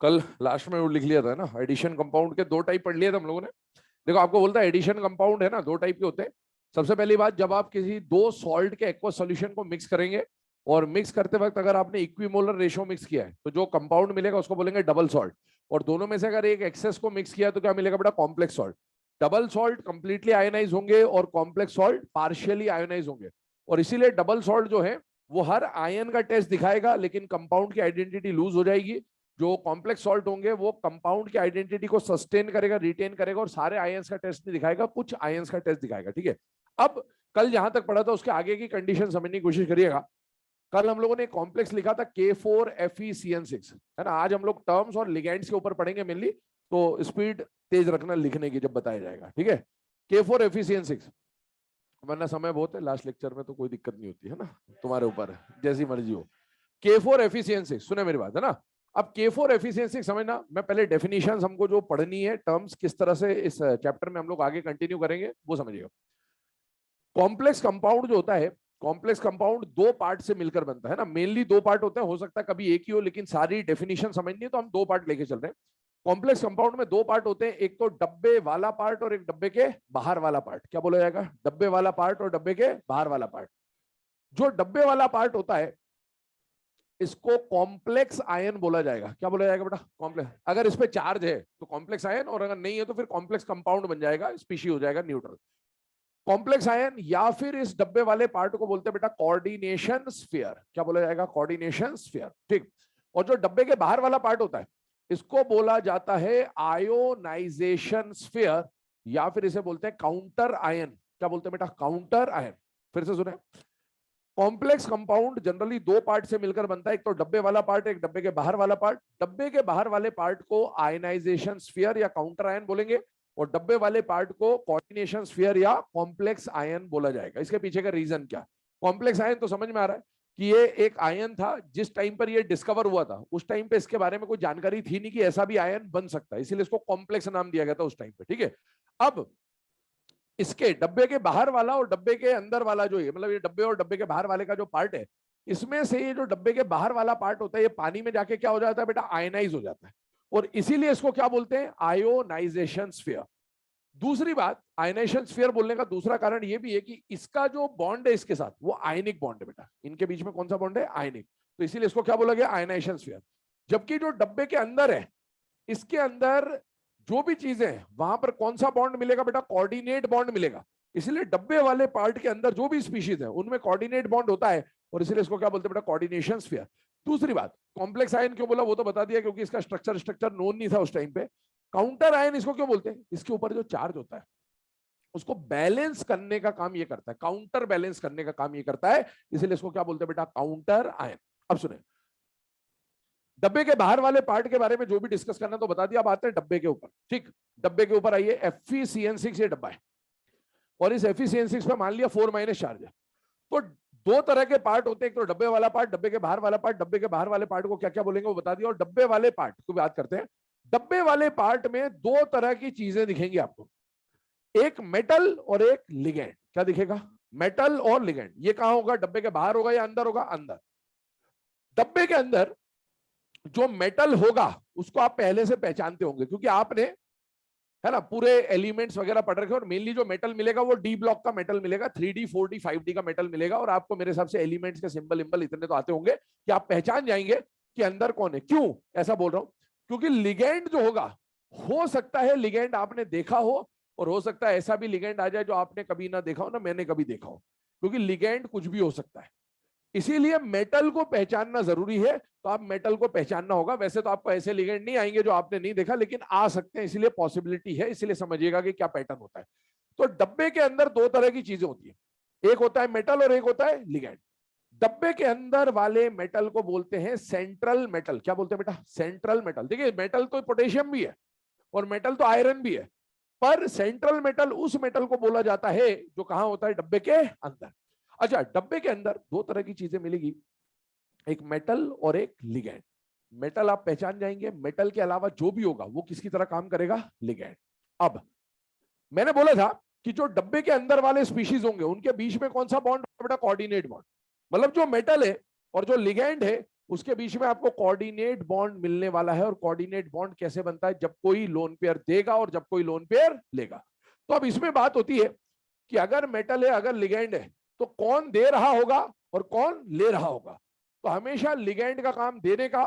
कल लास्ट में वो लिख लिया था ना, एडिशन कंपाउंड के दो टाइप पढ़ लिए थे हम लोगों ने। देखो आपको बोलता है एडिशन कंपाउंड है ना, दो टाइप के होते हैं। सबसे पहली बात, जब आप किसी दो सॉल्ट के एक्वा सॉल्यूशन को मिक्स करेंगे और मिक्स करते वक्त अगर आपने इक्विमोलर रेशो मिक्स किया है तो जो कंपाउंड मिलेगा उसको बोलेंगे डबल सॉल्ट। और दोनों में से अगर एक एक्सेस को मिक्स किया तो क्या मिलेगा बेटा? Complex salt. Double salt completely ionize होंगे और कॉम्प्लेक्स सॉल्ट पार्शियली आयोनाइज होंगे। और इसीलिए डबल सॉल्ट जो है वो हर आयन का टेस्ट दिखाएगा लेकिन कंपाउंड की आइडेंटिटी लूज हो जाएगी। जो कॉम्प्लेक्स सॉल्ट होंगे वो कंपाउंड की आइडेंटिटी को सस्टेन करेगा, रिटेन करेगा और सारे आयंस का टेस्ट नहीं दिखाएगा, कुछ आयंस का टेस्ट दिखाएगा। ठीक है। अब कल जहां तक पढ़ा था उसके आगे की कंडीशन समझने की कोशिश करिएगा। कल हम लोगों ने कॉम्प्लेक्स लिखा था K4FeCN6, है ना। आज हम लोग टर्म्स और लिगेंड्स के ऊपर पढ़ेंगे मेनली, तो स्पीड तेज रखना लिखने की जब बताया जाएगा। ठीक है। K4FeCN6, वरना समय बहुत है, लास्ट लेक्चर में तो कोई दिक्कत नहीं होती है ना, तुम्हारे ऊपर है, जैसी मर्जी हो। K4FeCN6 सुने मेरी बात, है ना। अब K4FeCN6 समझना, मैं पहले डेफिनेशंस हमको जो पढ़नी है, टर्म्स किस तरह से इस चैप्टर में हम लोग आगे कंटिन्यू करेंगे वो समझिएगा। कॉम्प्लेक्स कंपाउंड जो होता है, कॉम्प्लेक्स कंपाउंड दो पार्ट से मिलकर बनता है ना, मेनली दो पार्ट होते हैं, हो सकता है कभी एक ही हो, लेकिन सारी डेफिनेशन समझनी है तो हम दो पार्ट लेके चल रहे हैं। कॉम्प्लेक्स कंपाउंड में दो पार्ट होते हैं, एक तो डब्बे वाला पार्ट और एक डब्बे के बाहर वाला पार्ट। क्या बोला जाएगा? डब्बे वाला पार्ट और डब्बे के बाहर वाला पार्ट। जो डब्बे वाला पार्ट होता है इसको कॉम्प्लेक्स आयन बोला जाएगा। क्या बोला जाएगा बेटा? कॉम्प्लेक्स। अगर इस पे चार्ज है तो कॉम्प्लेक्स आयन, और अगर नहीं है तो फिर कॉम्प्लेक्स कंपाउंड बन जाएगा, स्पीशी हो जाएगा न्यूट्रल। कॉम्प्लेक्स आयन या फिर इस डब्बे वाले पार्ट को बोलते हैं बेटा कोऑर्डिनेशन स्फीयर। क्या बोला जाएगा? Coordination sphere. ठीक। और जो डब्बे के बाहर वाला पार्ट होता है इसको बोला जाता है आयोनाइजेशन स्फीयर, या फिर इसे बोलते हैं काउंटर आयन। क्या बोलते हैं बेटा? Counter ion. फिर से सुने, कॉम्प्लेक्स कंपाउंड जनरली दो पार्ट से मिलकर बनता है, एक तो डब्बे वाला पार्ट, एक डब्बे के बाहर वाला पार्ट। डब्बे के बाहर वाले पार्ट को आयनाइजेशन स्फीयर या काउंटर आयन बोलेंगे और डब्बे वाले पार्ट को कोऑर्डिनेशन स्फीयर या कॉम्प्लेक्स आयन बोला जाएगा। इसके पीछे का रीजन क्या? कॉम्प्लेक्स आयन तो समझ में आ रहा है कि ये एक आयन था, जिस टाइम पर ये डिस्कवर हुआ था उस टाइम पे इसके बारे में कोई जानकारी थी नहीं कि ऐसा भी आयन बन सकता है, इसीलिए इसको कॉम्प्लेक्स नाम दिया गया था उस टाइम पे। ठीक है। अब इसके डब्बे के बाहर वाला और डब्बे के अंदर वाला जो है, मतलब ये डब्बे और डब्बे के बाहर वाले का जो पार्ट है, इसमें से ये जो डब्बे के बाहर वाला पार्ट होता है ये पानी में जाके क्या हो जाता है बेटा? आयनाइज हो जाता है, और इसीलिए इसको क्या बोलते हैं? Ionization sphere. दूसरी बात, आयनाइजेशन स्फीयर बोलने का दूसरा कारण ये भी है कि इसका जो बॉन्ड है इसके साथ वो आयनिक बॉन्ड है बेटा। इनके बीच में कौन सा बॉन्ड है? आयनिक। तो इसीलिए इसको क्या बोला गया? Ionization sphere. जबकि जो डब्बे के अंदर है, इसके अंदर जो भी चीजें हैं वहां पर कौन सा बॉन्ड मिलेगा बेटा? कोऑर्डिनेट बॉन्ड मिलेगा। इसलिए डब्बे वाले पार्ट के अंदर जो भी स्पीशीज है उनमें कोऑर्डिनेट बॉन्ड होता है, और इसलिए इसको क्या बोलते हैं बेटा? Coordination sphere. दूसरी बात, कॉम्प्लेक्स आयन क्यों बोला वो तो बता दिया, क्योंकि इसका स्ट्रक्चर स्ट्रक्चर नोन नहीं था उस टाइम पे। काउंटर आयन इसको क्यों बोलते हैं? इसके ऊपर जो चार्ज होता है उसको बैलेंस करने का काम ये करता है, काउंटर बैलेंस करने का काम ये करता है, इसलिए इसको क्या बोलते हैं बेटा? Counter ion. अब सुने, डब्बे के बाहर वाले पार्ट के बारे में जो भी डिस्कस करना तो बता दिया, अब आते हैं डब्बे के ऊपर। ठीक। डब्बे के ऊपर आइए, FeCN6 ये डब्बा है, और इस FeCN6 पे मान लिया 4- चार्ज है। तो दो तरह के पार्ट होते हैं, एक तो डब्बे वाला पार्ट, डब्बे के बाहर वाला पार्ट। डब्बे के बाहर वाले पार्ट को क्या क्या बोलेंगे वो बता दिया, और डब्बे वाले पार्ट को बात करते हैं। डब्बे वाले पार्ट में दो तरह की चीजें दिखेंगी आपको, एक मेटल और एक लिगेंड। क्या दिखेगा? मेटल और लिगेंड। ये कहां होगा? डब्बे के बाहर होगा या अंदर होगा? अंदर। डब्बे के अंदर जो मेटल होगा उसको आप पहले से पहचानते होंगे, क्योंकि आपने, है ना, पूरे एलिमेंट्स वगैरह पढ़ रखे, और मेनली जो मेटल मिलेगा वो डी ब्लॉक का मेटल मिलेगा, 3D 4D 5D का मेटल मिलेगा, और आपको मेरे हिसाब से एलिमेंट्स के सिंबल इम्बल इतने तो आते होंगे कि आप पहचान जाएंगे कि अंदर कौन है। क्यों ऐसा बोल रहा हूं? क्योंकि लिगेंड जो होगा, हो सकता है लिगेंड आपने देखा हो, और हो सकता है ऐसा भी लिगेंड आ जाए जो आपने कभी ना देखा हो ना मैंने कभी देखा हो, क्योंकि लिगेंड कुछ भी हो सकता है। इसीलिए मेटल को पहचानना जरूरी है, तो आप मेटल को पहचानना होगा। वैसे तो आपको ऐसे लिगेंड नहीं आएंगे जो आपने नहीं देखा, लेकिन आ सकते हैं, इसलिए पॉसिबिलिटी है, इसलिए समझिएगा कि क्या पैटर्न होता है। तो डब्बे के अंदर दो तरह की चीजें होती है, एक होता है मेटल और एक होता है लिगेंड। डब्बे के अंदर वाले मेटल को बोलते हैं सेंट्रल मेटल। क्या बोलते हैं बेटा? Central metal. देखिए, मेटल तो पोटेशियम भी है और मेटल तो आयरन भी है, पर सेंट्रल मेटल उस मेटल को बोला जाता है जो कहां होता है? डब्बे के अंदर। अच्छा, डब्बे के अंदर दो तरह की चीजें मिलेगी, एक मेटल और एक लिगेंड। मेटल आप पहचान जाएंगे, मेटल के अलावा जो भी होगा वो किसकी तरह काम करेगा? लिगेंड। अब मैंने बोला था कि जो डब्बे के अंदर वाले स्पीशीज होंगे उनके बीच में कौन सा बॉन्ड बेटा? Coordinate bond. मतलब जो मेटल है और जो लिगेंड है उसके बीच में आपको कोऑर्डिनेट बॉन्ड मिलने वाला है। और कोऑर्डिनेट बॉन्ड कैसे बनता है? जब कोई लोन पेयर देगा और जब कोई लोन पेयर लेगा। तो अब इसमें बात होती है कि अगर मेटल है, अगर लिगेंड है, तो कौन दे रहा होगा और कौन ले रहा होगा? तो हमेशा लिगेंड का काम देने का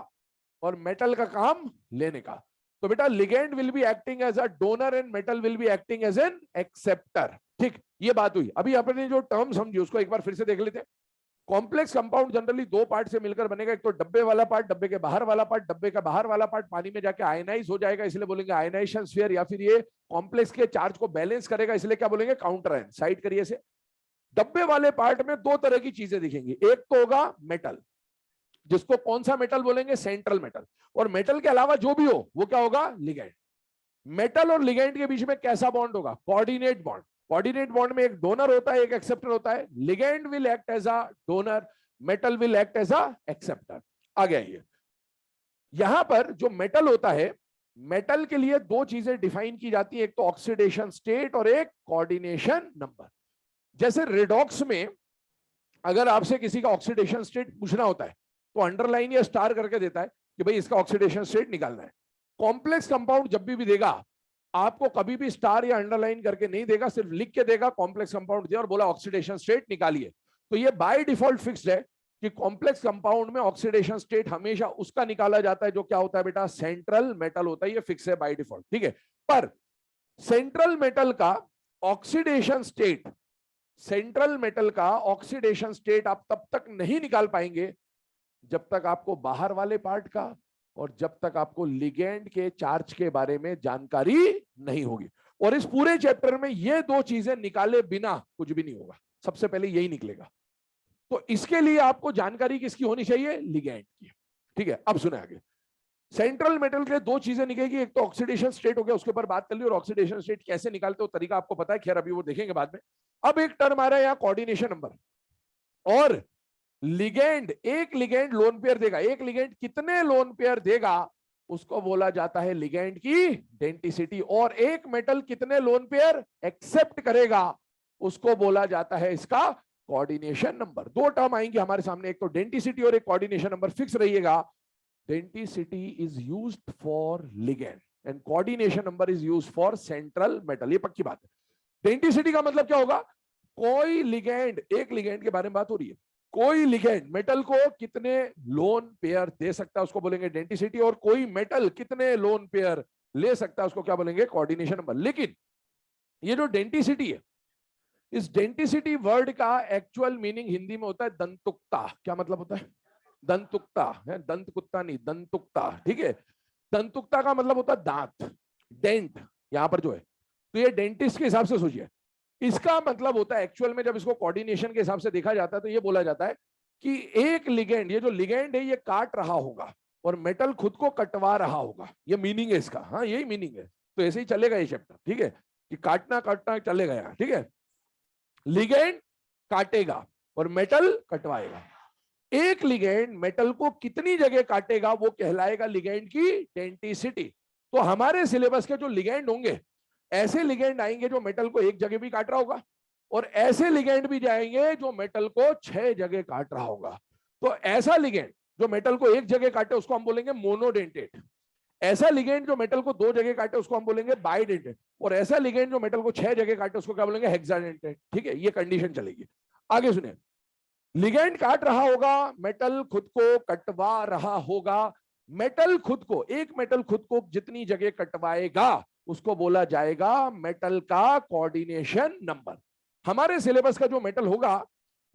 और मेटल का काम लेने का। तो बेटा ligand will be acting as a donor and metal will be acting as an acceptor. ठीक, ये बात हुई। अभी अपने जो टर्म समझी उसको एक बार फिर से देख लेते हैं। कॉम्प्लेक्स कंपाउंड जनरली दो पार्ट से मिलकर बनेगा। एक तो डब्बे वाला पार्ट, डब्बे के बाहर वाला पार्ट। डब्बे का बाहर वाला पार्ट पानी में जाके आयनाइज हो जाएगा, इसलिए बोलेंगे आयनाइजेशन स्फीयर। या फिर ये कॉम्प्लेक्स के चार्ज को बैलेंस करेगा, इसलिए क्या बोलेंगे? Counter ion. साइड करिए से। डब्बे वाले पार्ट में दो तरह की चीजें दिखेंगी। एक तो होगा मेटल, जिसको कौन सा मेटल बोलेंगे? Central metal. और मेटल के अलावा जो भी हो वो क्या होगा? लिगेंड। मेटल और लिगेंड के बीच में कैसा बॉन्ड होगा? Coordinate bond. कोऑर्डिनेट बॉन्ड में एक डोनर होता है, एक एक्सेप्टर होता है। Ligand will act as a donor, metal will act as a acceptor. आ गया ये। यहां पर जो मेटल होता है, मेटल के लिए दो चीजें डिफाइन की जाती है, एक तो ऑक्सीडेशन स्टेट और एक कोऑर्डिनेशन नंबर। जैसे रेडॉक्स में अगर आपसे किसी का ऑक्सीडेशन स्टेट पूछना होता है तो अंडरलाइन या स्टार करके देता है कि भाई इसका ऑक्सीडेशन स्टेट निकालना है। कॉम्प्लेक्स कंपाउंड जब भी देगा आपको कभी भी स्टार या अंडरलाइन करके नहीं देगा, सिर्फ लिख के देगा कॉम्प्लेक्स कंपाउंड दिया और बोला ऑक्सीडेशन स्टेट निकालिए। तो ये बाय डिफॉल्ट फिक्स्ड है कि कॉम्प्लेक्स कंपाउंड में ऑक्सीडेशन स्टेट हमेशा उसका निकाला जाता है जो क्या होता है बेटा? सेंट्रल मेटल होता है। ये फिक्स है बाय डिफॉल्ट, ठीक है। पर सेंट्रल मेटल का ऑक्सीडेशन स्टेट, सेंट्रल मेटल का ऑक्सीडेशन स्टेट आप तब तक नहीं निकाल पाएंगे जब तक आपको बाहर वाले पार्ट का और जब तक आपको लिगेंड के चार्ज के बारे में जानकारी नहीं होगी। और इस पूरे चैप्टर में ये दो चीजें निकाले बिना कुछ भी नहीं होगा। सबसे पहले यही निकलेगा। तो इसके लिए आपको जानकारी किसकी होनी चाहिए? लिगेंड की। ठीक है, अब सुने आगे। सेंट्रल मेटल के दो चीजें निकलेगी, एक तो ऑक्सीडेशन स्टेट हो गया, उसके ऊपर बात कर ली। और ऑक्सीडेशन स्टेट कैसे निकालते हो तरीका आपको पता है, खैर अभी वो देखेंगे बाद में। अब एक टर्म आ रहा है यहाँ कोऑर्डिनेशन नंबर। और लिगेंड, एक लिगेंड लोन पेयर देगा। एक लिगेंड कितने लोन पेयर देगा उसको बोला जाता है लिगेंड की डेंसिटी। और एक मेटल कितने लोन पेयर एक्सेप्ट करेगा उसको बोला जाता है इसका कोऑर्डिनेशन नंबर। दो टर्म आएंगे हमारे सामने, एक तो डेंसिटी और एक कोऑर्डिनेशन नंबर। फिक्स रहिएगा, density is used for ligand and coordination number is used for central metal. ये पक्की बात है। डेंसिटी का मतलब क्या होगा? कोई लिगेंड, एक लिगेंड के बारे में बात हो रही है, कोई लिगेंड मेटल को कितने लोन पेयर दे सकता है उसको बोलेंगे डेंसिटी। और कोई मेटल कितने लोन पेयर ले सकता है उसको क्या बोलेंगे? Coordination number. लेकिन ये जो डेंसिटी है, इस डेंसिटी वर्ड का एक्चुअल मीनिंग हिंदी में होता है दंतुकता। क्या मतलब होता है? दंतुकता है, दंत कुत्ता नहीं, दंतुकता। ठीक है, दंतुकता का मतलब होता है दांत, डेंट यहां पर जो है। तो ये डेंटिस्ट के हिसाब से सोचिए, इसका मतलब होता है एक्चुअल में जब इसको कोऑर्डिनेशन के हिसाब से देखा जाता है तो ये बोला जाता है कि एक लिगेंड, ये जो लिगेंड है ये काट रहा होगा और मेटल खुद को कटवा रहा होगा। ये मीनिंग है इसका। हाँ यही मीनिंग है। तो ऐसे ही चलेगा ये चैप्टर, ठीक है, कि काटना काटना चलेगा यहाँ, ठीक है। लिगेंड काटेगा और मेटल कटवाएगा। एक लिगेंड मेटल को कितनी जगह काटेगा वो कहलाएगा लिगेंड की डेंसिटी। तो हमारे सिलेबस के जो लिगेंड होंगे, ऐसे लिगेंड आएंगे जो मेटल को एक जगह भी काट रहा होगा और ऐसे लिगेंड भी जाएंगे जो मेटल को 6 जगह काट रहा होगा। तो ऐसा लिगेंड जो मेटल को एक जगह काटे उसको हम बोलेंगे मोनोडेंटेट। ऐसा लिगेंड जो मेटल को 2 जगह काटे उसको हम बोलेंगे बाइडेंटेट। और ऐसा लिगेंड जो मेटल को 6 जगह काटे उसको क्या बोलेंगे? हेक्साडेंटेट। ठीक है, ये कंडीशन चलेगी। आगे सुनिए, लिगेंड काट रहा होगा, मेटल खुद को कटवा रहा होगा। मेटल खुद को, एक मेटल खुद को जितनी जगह कटवाएगा उसको बोला जाएगा मेटल का कोऑर्डिनेशन नंबर। हमारे सिलेबस का जो मेटल होगा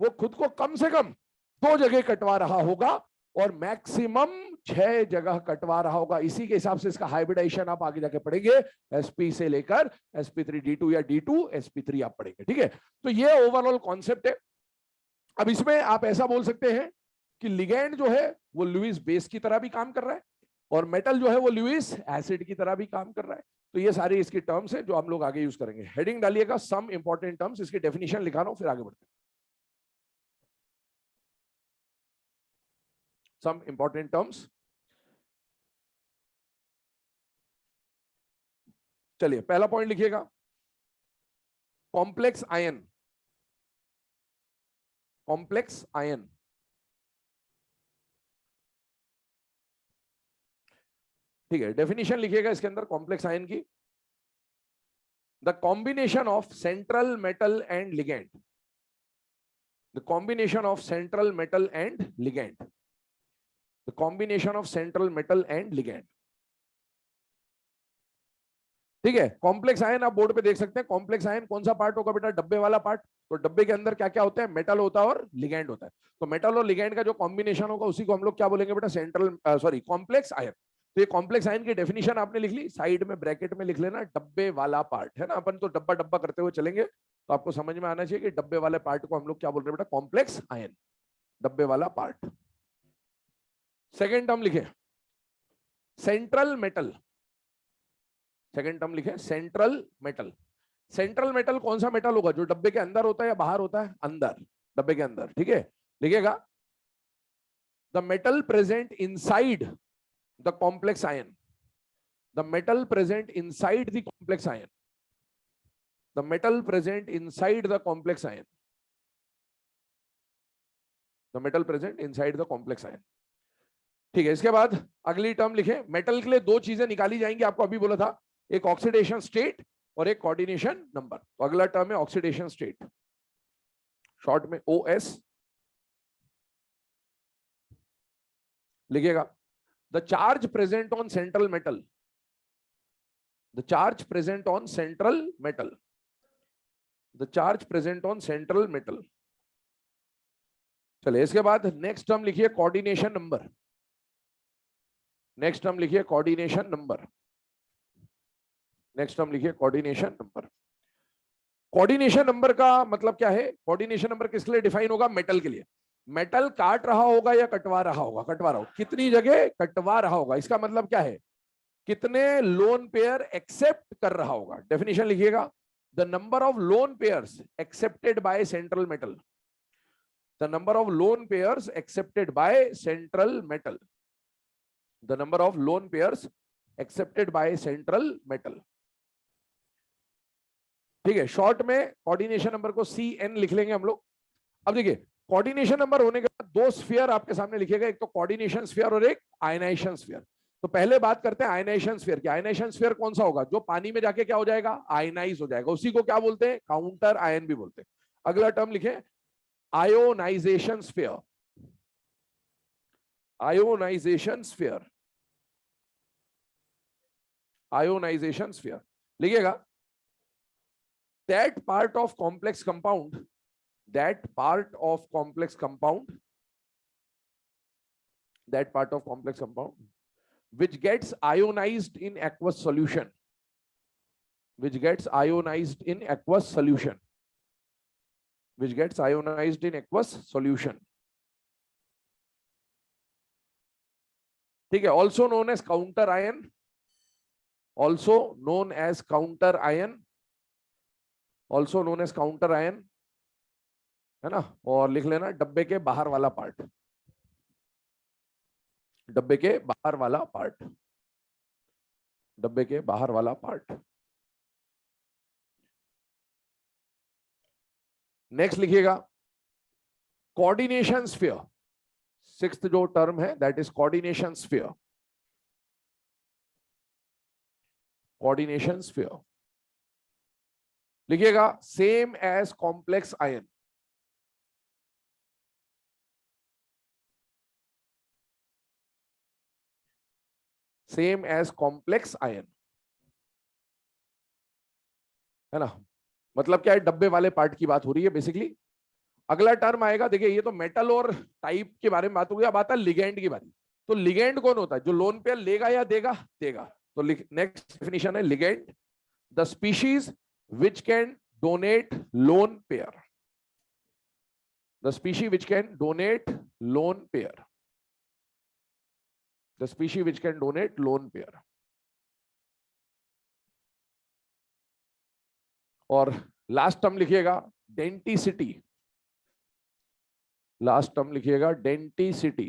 वो खुद को कम से कम 2 जगह कटवा रहा होगा और मैक्सिमम 6 जगह कटवा रहा होगा। इसी के हिसाब से इसका हाइब्रिडाइजेशन आप आगे जाके पढ़ेंगे, sp से लेकर sp3d2 या d2 sp3 आप पढ़ेंगे, ठीक है। तो ये ओवरऑल कॉन्सेप्ट है। अब इसमें आप ऐसा बोल सकते हैं कि लिगेंड जो है वो लुईस बेस की तरह भी काम कर रहा है और मेटल जो है वो लुईस एसिड की तरह भी काम कर रहा है। तो ये सारी इसकी टर्म्स है जो हम लोग आगे यूज करेंगे। हेडिंग डालिएगा सम इंपॉर्टेंट टर्म्स, इसकी डेफिनेशन लिखा रहा हूं फिर आगे बढ़ते हैं। सम इंपॉर्टेंट टर्म्स, चलिए पहला पॉइंट लिखिएगा, कॉम्प्लेक्स आयन। कॉम्प्लेक्स आयन ठीक है, डेफिनेशन लिखिएगा इसके अंदर कॉम्प्लेक्स आयन की। The combination of central metal and ligand, the combination of central metal and ligand, the combination of central metal and ligand. ठीक है, कॉम्प्लेक्स आयन आप बोर्ड पे देख सकते हैं। कॉम्प्लेक्स आयन कौन सा पार्ट होगा बेटा? डब्बे वाला पार्ट। तो डब्बे के अंदर क्या क्या होता है? मेटल होता है और लिगेंड होता है। तो मेटल और लिगेंड का जो कॉम्बिनेशन होगा उसी को हम लोग क्या बोलेंगे बेटा? Central sorry complex ion. तो ये कॉम्प्लेक्स आयन की डेफिनेशन आपने लिख ली, साइड में ब्रैकेट में लिख लेना डब्बे वाला पार्ट, है ना। अपन तो डब्बा डब्बा करते हुए चलेंगे, तो आपको समझ में आना चाहिए कि डब्बे वाले पार्ट को हम लोग क्या बोल रहे हैं बेटा? कॉम्प्लेक्स आयन, डब्बे वाला पार्ट। सेकेंड टर्म लिखे सेंट्रल मेटल, सेकेंड टर्म लिखे सेंट्रल मेटल। सेंट्रल मेटल कौन सा मेटल होगा? जो डब्बे के अंदर होता है या बाहर होता है? अंदर, डब्बे के अंदर। ठीक है, लिखिएगा the metal present inside the complex ion, the metal present inside the complex ion, the metal present inside the complex ion, the metal present inside the complex ion. ठीक है, इसके बाद अगली टर्म लिखे। मेटल के लिए दो चीजें निकाली जाएंगी, आपको अभी बोला था, एक ऑक्सीडेशन स्टेट और एक कोऑर्डिनेशन नंबर। तो अगला टर्म है ऑक्सीडेशन स्टेट, शॉर्ट में OS लिखिएगा। The charge present on central metal, the charge present on central metal, the charge present on central metal. चलिए, इसके बाद नेक्स्ट टर्म लिखिए कोऑर्डिनेशन नंबर, नेक्स्ट टर्म लिखिए कोऑर्डिनेशन नंबर, नेक्स्ट टर्म लिखिए coordination number. Coordination number का मतलब क्या है? कोऑर्डिनेशन नंबर किसके लिए डिफाइन होगा? मेटल के लिए। मेटल काट रहा होगा या कटवा रहा होगा? कटवा रहा होगा। कितनी जगह कटवा रहा होगा, इसका मतलब क्या है? कितने लोन पेयर एक्सेप्ट कर रहा होगा। डेफिनेशन लिखिएगा the number of lone pairs accepted by central metal, the number of lone pairs accepted by central metal, the number of lone pairs accepted by central metal. ठीक है, short में coordination number को CN लिख लेंगे हम लोग। अब देखिए, कोऑर्डिनेशन नंबर होने के बाद दो स्फीयर आपके सामने लिखेगा, एक तो कोऑर्डिनेशन स्फीयर और एक आयनाइजेशन स्फीयर। तो पहले बात करते हैं आयनाइजेशन स्फीयर की। आयनाइजेशन स्फीयर कौन सा होगा? जो पानी में जाके क्या हो जाएगा? आयनाइज हो जाएगा। उसी को क्या बोलते हैं? काउंटर आयन भी बोलते हैं। अगला टर्म लिखे ionization sphere, ionization sphere, ionization sphere लिखिएगा that part of complex compound, that part of complex compound, that part of complex compound which gets ionized in aqueous solution, which gets ionized in aqueous solution, which gets ionized in aqueous solution. ठीक है, also known as counter ion, also known as counter ion, also known as counter ion, है ना। और लिख लेना डब्बे के बाहर वाला पार्ट, डब्बे के बाहर वाला पार्ट, डब्बे के बाहर वाला पार्ट। नेक्स्ट लिखिएगा कोऑर्डिनेशन स्फीयर, सिक्स्थ जो टर्म है that is coordination sphere, coordination sphere लिखिएगा same as complex ion, same as complex ion, है ना। मतलब क्या है? डब्बे वाले पार्ट की बात हो रही है बेसिकली। अगला टर्म आएगा, देखिए ये तो मेटल और टाइप के बारे में बात हो गई, अब आता है लिगेंड की बारी। तो लिगेंड कौन होता है? जो लोन पेयर लेगा या देगा? देगा। तो नेक्स्ट डेफिनेशन है ligand, the species which can donate lone pair, the species which can donate lone pair, the species which can donate lone pair. और लास्ट टर्म लिखिएगा डेंटिसिटी, लास्ट टर्म लिखिएगा denticity.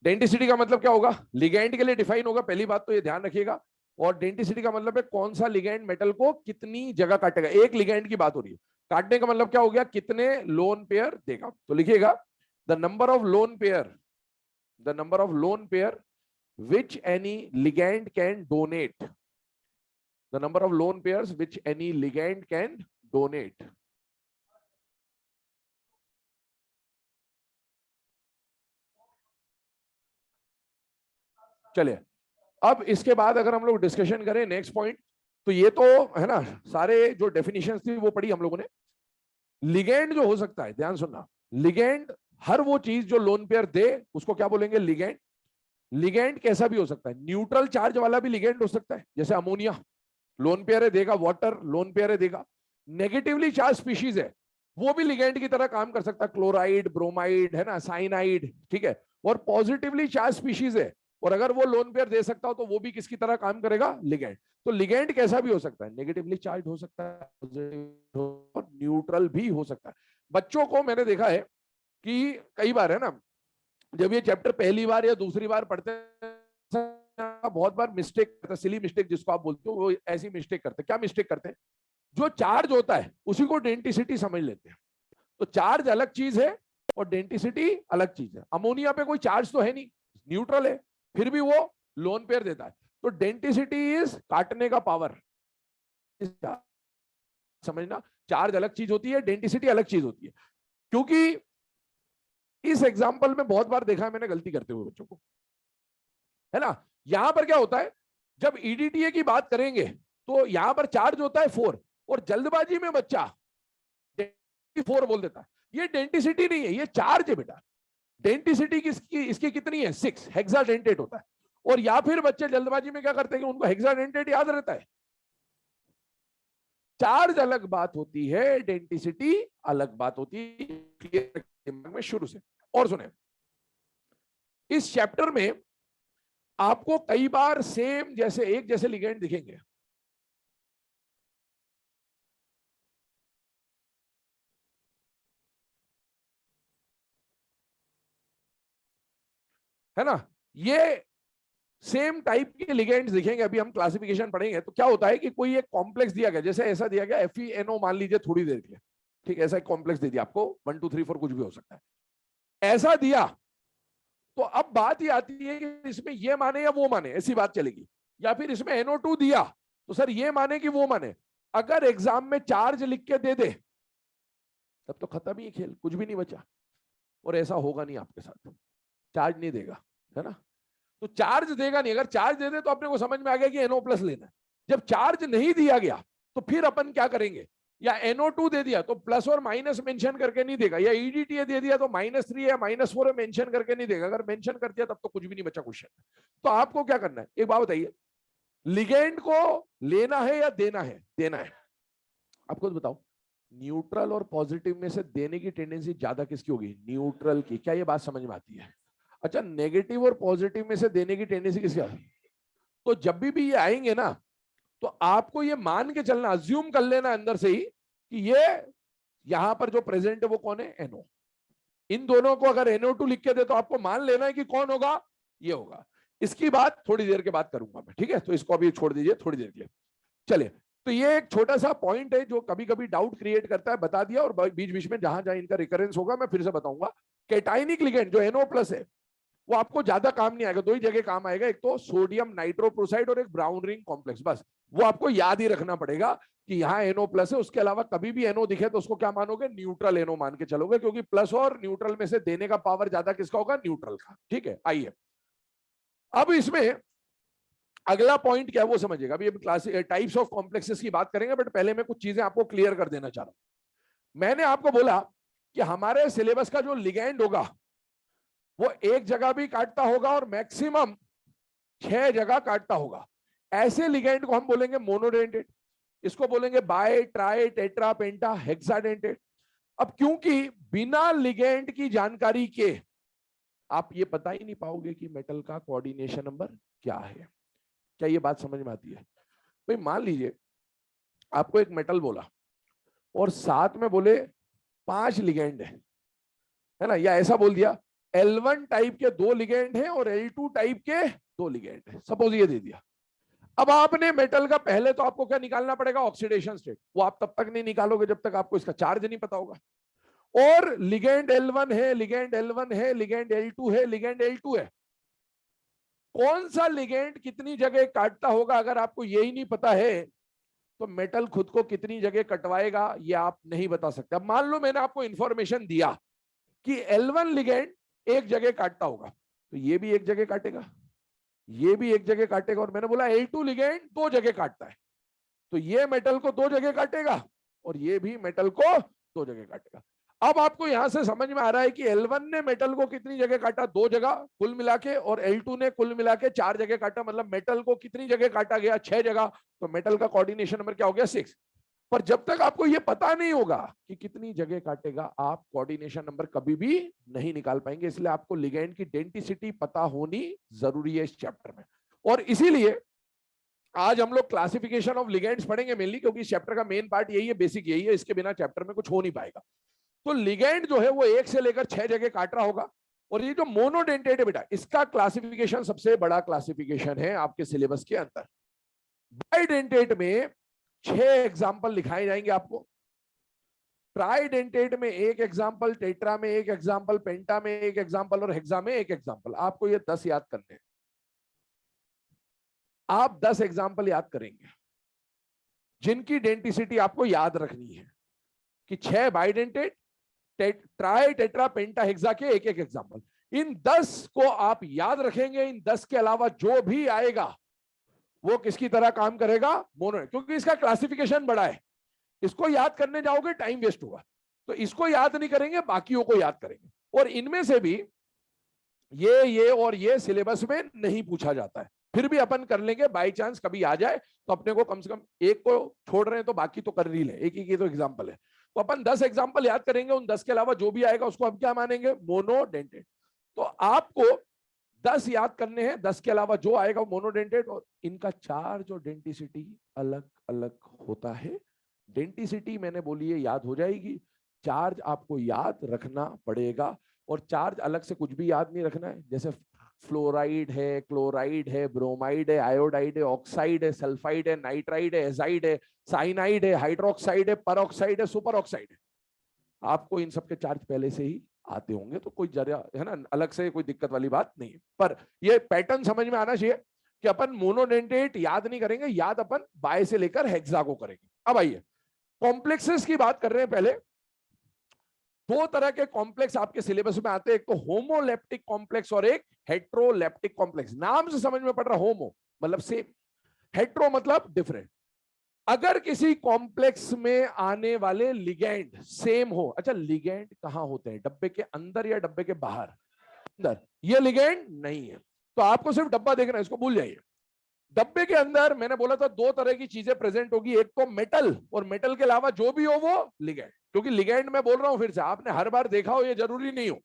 Denticity का मतलब क्या होगा? Ligand के लिए डिफाइन होगा, पहली बात तो ये ध्यान रखिएगा। और डेंटिसिटी का मतलब है कौन सा लिगेंड मेटल को कितनी जगह काटेगा। एक लिगेंड की बात हो रही है, काटने का मतलब क्या हो गया? कितने लोन पेयर देगा। तो लिखिएगा the number of lone pair, the number of lone pair which any ligand can donate, the number of lone pairs which any ligand can donate. चलिए, अब इसके बाद अगर हम लोग डिस्कशन करें नेक्स्ट पॉइंट, तो ये तो है ना, सारे जो डेफिनेशंस थी वो पढ़ी हम लोगों ने। लिगेंड जो हो सकता है, ध्यान सुनना, लिगेंड हर वो चीज जो लोन पेयर दे उसको क्या बोलेंगे, लिगेंड। लिगेंड कैसा भी हो सकता है, न्यूट्रल चार्ज वाला भी लिगेंड हो सकता है, जैसे अमोनिया लोन पेयर है देगा, वाटर लोन पेयर है देगा। नेगेटिवली चार्ज स्पीशीज है वो भी लिगेंड की तरह काम कर सकता है, क्लोराइड, ब्रोमाइड, है ना, साइनाइड, ठीक है। और पॉजिटिवली चार्ज स्पीशीज है और अगर वो लोन पेयर दे सकता हो तो वो भी किसकी तरह काम करेगा, लिगेंड। तो लिगेंड कैसा भी हो सकता है, नेगेटिवली चार्ज हो सकता है और न्यूट्रल भी हो सकता है। बच्चों को मैंने देखा है कि कई बार, है ना, जब ये चैप्टर पहली बार या दूसरी बार पढ़ते हैं, बहुत बार मिस्टेक करते हैं, सिली मिस्टेक जिसको आप बोलते हो, वो ऐसी मिस्टेक करते हैं। क्या मिस्टेक करते हैं, जो चार्ज होता है उसी को डेंसिटी समझ लेते हैं। तो चार्ज अलग चीज है और डेंसिटी अलग चीज है। अमोनिया पे कोई चार्ज तो है नहीं, न्यूट्रल है, फिर भी वो लोन पेयर देता है। तो डेंसिटी इज काटने का पावर, समझना। चार्ज अलग चीज होती है, डेंसिटी अलग चीज होती है। क्योंकि इस एग्जाम्पल में बहुत बार देखा है मैंने गलती करते हुए बच्चों को, है ना। यहां पर क्या होता है, जब ईडीटीए की बात करेंगे तो यहां पर चार्ज होता है 4 और जल्दबाजी में बच्चा 4 बोल देता है। ये डेंसिटी नहीं है, ये चार्ज है बेटा। डेंसिटी किसकी, इसकी कितनी है, 6 हेक्साडेंटेट होता है। और या फिर बच्चे जल्दबाजी में क्या करते हैं कि उनको हेक्साडेंटेट याद रहता है। चार्ज अलग बात होती है, डेंसिटी अलग बात होती है, क्लियर दिमाग में शुरू से। और सुने, इस चैप्टर में आपको कई बार सेम जैसे एक जैसे लिगेंड दिखेंगे, है ना। ये सेम टाइप के लिगेंड्स दिखेंगे। अभी हम क्लासिफिकेशन पढ़ेंगे तो क्या होता है कि कोई एक कॉम्प्लेक्स दिया गया, जैसे ऐसा दिया गया FeNO मान लीजिए थोड़ी देर के लिए, ठीक है, ऐसा एक कॉम्प्लेक्स दे दिया आपको, 1 2 3 4 कुछ भी हो सकता है, ऐसा दिया। तो अब बात ये आती है कि इसमें ये माने या वो माने, ऐसी बात चलेगी। या फिर इसमें NO2 दिया तो सर ये माने कि वो माने। अगर एग्जाम में चार्ज लिख के दे दे तब तो खत्म ही खेल, कुछ भी नहीं बचा। और ऐसा होगा नहीं आपके साथ, चार्ज नहीं देगा, है ना। तो चार्ज देगा नहीं, अगर चार्ज दे दे तो अपने को समझ में आ गया कि NO+ लेना है। जब चार्ज नहीं दिया गया तो फिर अपन क्या करेंगे, या NO2 दे दिया तो प्लस और माइनस मेंशन करके नहीं देगा, या EDTA दे दिया तो -3 या -4 मेंशन करके नहीं देगा। अगर मेंशन कर दिया तब तो कुछ भी नहीं बचा क्वेश्चन। तो आपको क्या करना है, एक बात बताइए, लिगेंड को लेना है या देना है, देना है। आपको तो बताओ, न्यूट्रल और पॉजिटिव में से देने की टेंडेंसी ज्यादा किसकी होगी, न्यूट्रल की। क्या ये बात समझ में आती है। अच्छा, नेगेटिव और पॉजिटिव में से देने की टेंडेंसी किसकी आती है। तो जब भी ये आएंगे ना, तो आपको ये मान के चलना, अज्यूम कर लेना अंदर से ही कि ये यहां पर जो प्रेजेंट है वो कौन है, NO। इन दोनों को अगर NO2 लिख के दे तो आपको मान लेना है कि कौन होगा, ये होगा। इसकी बात थोड़ी देर के बाद करूंगा मैं, ठीक है। तो इसको अभी छोड़ दीजिए थोड़ी देर के लिए। चलिए, तो ये एक छोटा सा पॉइंट है जो कभी कभी डाउट क्रिएट करता है, बता दिया। और बीच बीच में जहां जहां इनका रिकरेंस होगा मैं फिर से बताऊंगा। कैटाइनिक लिगेंड जो NO+ है वो आपको ज्यादा काम नहीं आएगा, दो ही जगह काम आएगा, एक तो सोडियम नाइट्रोप्रोसाइड और एक ब्राउन रिंग कॉम्प्लेक्स। बस वो आपको याद ही रखना पड़ेगा कि यहाँ NO+ है। उसके अलावा कभी भी NO दिखे तो उसको क्या मानोगे, न्यूट्रल NO मान के चलोगे, क्योंकि प्लस और न्यूट्रल में से देने का पावर ज्यादा किसका होगा, न्यूट्रल का। ठीक है, आइए अब इसमें अगला पॉइंट क्या है वो समझिएगा। अभी हम क्लास टाइप्स ऑफ कॉम्प्लेक्सेस की बात करेंगे, बट पहले मैं कुछ चीजें आपको क्लियर कर देना चाह रहा हूं। मैंने आपको बोला कि हमारे सिलेबस का जो लिगेंड होगा वो एक जगह भी काटता होगा और मैक्सिमम 6 जगह काटता होगा। ऐसे लिगेंड को हम बोलेंगे मोनोडेंटेट, इसको बोलेंगे बाय, ट्राई, टेट्रा, पेंटा, हेक्साडेंटेट। अब क्योंकि बिना लिगेंड की जानकारी के आप ये पता ही नहीं पाओगे कि मेटल का कोऑर्डिनेशन नंबर क्या है। क्या ये बात समझ में आती है। भाई मान लीजिए आपको एक मेटल बोला और साथ में बोले 5 लिगेंड है ना, या ऐसा बोल दिया L1 टाइप के 2 लिगेंड हैं और L2 टाइप के 2 लिगेंड हैं, सपोज ये दे दिया। अब आपने मेटल का पहले तो आपको क्या निकालना पड़ेगा, ऑक्सीडेशन स्टेट। वो आप तब तक नहीं निकालोगे जब तक आपको इसका चार्ज नहीं पता होगा। और लिगेंड L1 है, लिगेंड L1 है, लिगेंड L2 है, लिगेंड L2 है। कौन सा लिगेंड कितनी जगह काटता होगा, अगर आपको यही नहीं पता है तो मेटल खुद को कितनी जगह कटवाएगा ये आप नहीं बता सकते। अब मान लो मैंने आपको इंफॉर्मेशन दिया कि L1 लिगेंड एक जगह काटता होगा, तो ये भी एक जगह काटेगा, ये भी एक जगह काटेगा, और मैंने बोला L2 लिगेंड दो जगह काटता है, तो ये मेटल को दो जगह काटेगा और ये भी मेटल को दो जगह काटेगा। अब आपको यहां से समझ में आ रहा है कि L1 ने मेटल को कितनी जगह काटा, दो जगह कुल मिला के, और L2 ने कुल मिला के चार जगह काटा, मतलब मेटल को कितनी जगह काटा गया, छह जगह। तो मेटल का कोऑर्डिनेशन नंबर क्या हो गया, 6। पर जब तक आपको यह पता नहीं होगा कि कितनी जगह काटेगा, आप कोऑर्डिनेशन नंबर कभी भी नहीं निकाल पाएंगे। इसलिए आपको लिगेंड की डेंसिटी पता होनी जरूरी है इस चैप्टर में। और इसीलिए आज हम लोग क्लासिफिकेशन ऑफ लिगेंड्स पढ़ेंगे मेनली, क्योंकि इस चैप्टर का मेन पार्ट यही है, बेसिक यही है, इसके बिना चैप्टर में कुछ हो नहीं पाएगा। तो लिगेंड जो है वो एक से लेकर छह जगह काट रहा होगा। और ये जो मोनोडेंटेट है बेटा, इसका क्लासिफिकेशन सबसे बड़ा क्लासिफिकेशन है आपके सिलेबस के अंदर। बाइडेंटेट में 6 एग्जाम्पल लिखाए जाएंगे आपको, ट्राइडेंटेट में एक एग्जाम्पल, टेट्रा में एक एग्जाम्पल, पेंटा में एक एग्जाम्पल और हेक्सा में एक एग्जाम्पल। आपको ये 10 याद करने हैं। आप 10 एग्जाम्पल याद करेंगे जिनकी डेंटिसिटी आपको याद रखनी है कि 6 bidentate, try, tetra, penta, hexa के एक एक एग्जाम्पल। इन 10 को आप याद रखेंगे। इन 10 के अलावा जो भी आएगा वो किसकी तरह काम करेगा, मोनो, क्योंकि इसका क्लासिफिकेशन बड़ा है। इसको याद करने जाओगे टाइम वेस्ट होगा, तो इसको याद नहीं करेंगे, बाकियों को याद करेंगे। और इनमें से भी ये और ये सिलेबस में नहीं पूछा जाता है, फिर भी अपन कर लेंगे, बाई चांस कभी आ जाए तो अपने को कम से कम एक को छोड़ रहे हैं तो बाकी तो कर ही ले, एक ही की तो एग्जाम्पल है। तो अपन 10 एग्जाम्पल याद करेंगे, उन 10 के अलावा जो भी आएगा उसको हम क्या मानेंगे, मोनोडेंटेट। तो आपको 10 याद करने हैं, 10 के अलावा जो आएगा वो मोनोडेंटेट। और इनका चार्ज और डेंटिसिटी अलग अलग होता है। डेंटिसिटी मैंने बोली है याद हो जाएगी, चार्ज आपको याद रखना पड़ेगा। और चार्ज अलग से कुछ भी याद नहीं रखना है, जैसे फ्लोराइड है, क्लोराइड है, ब्रोमाइड है, आयोडाइड है, ऑक्साइड है, सल्फाइड है, नाइट्राइड है, एजाइड है, साइनाइड है, हाइड्रोक्साइड है, परऑक्साइड है, सुपर ऑक्साइड है। आपको इन सबके चार्ज पहले से ही आते होंगे, तो कोई जरा है ना अलग से कोई दिक्कत वाली बात नहीं है। पर ये पैटर्न समझ में आना चाहिए कि अपन मोनोडेंटेट याद नहीं करेंगे, याद अपन बाय से लेकर हेक्सा को करेंगे। अब आइए कॉम्प्लेक्सेस की बात कर रहे हैं। पहले दो तरह के कॉम्प्लेक्स आपके सिलेबस में आते हैं, एक तो होमोलेप्टिक कॉम्प्लेक्स और एक हेट्रोलेप्टिक कॉम्प्लेक्स। नाम से समझ में पड़ रहा, होमो मतलब सेम, हेट्रो मतलब डिफरेंट। अगर किसी कॉम्प्लेक्स में आने वाले लिगेंड सेम हो, अच्छा लिगेंड कहां होते हैं, डब्बे के अंदर या डब्बे के बाहर, अंदर, ये लिगेंड नहीं है, तो आपको सिर्फ डब्बा देखना है, इसको भूल जाइए। डब्बे के अंदर मैंने बोला था दो तरह की चीजें प्रेजेंट होगी, एक तो मेटल, और मेटल के अलावा जो भी हो वो लिगेंड। क्योंकि लिगेंड मैं बोल रहा हूं फिर से, आपने हर बार देखा हो ये जरूरी नहीं हो।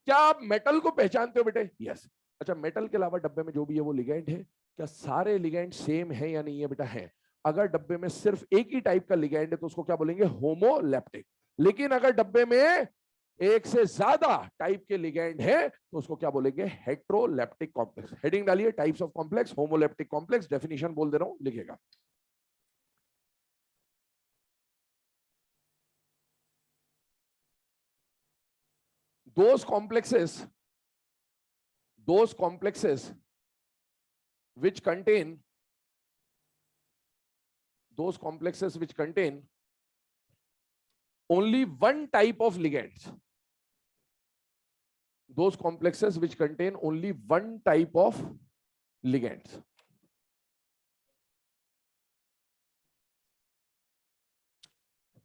क्या आप मेटल को पहचानते हो बेटे, यस। अच्छा मेटल के अलावा डब्बे में जो भी है वो लिगेंड है। क्या सारे लिगेंड सेम है या नहीं है बेटा, है। अगर डब्बे में सिर्फ एक ही टाइप का लिगेंड है तो उसको क्या बोलेंगे, होमोलेप्टिक। लेकिन अगर डब्बे में एक से ज्यादा टाइप के लिगेंड है तो उसको क्या बोलेंगे, हेट्रोलेप्टिक कॉम्प्लेक्स। हेडिंग डालिए, types of complex, homoleptic complex, definition बोल दे रहा हूं, लिखेगा। those complexes which contain only one type of ligands, those complexes which contain only one type of ligands,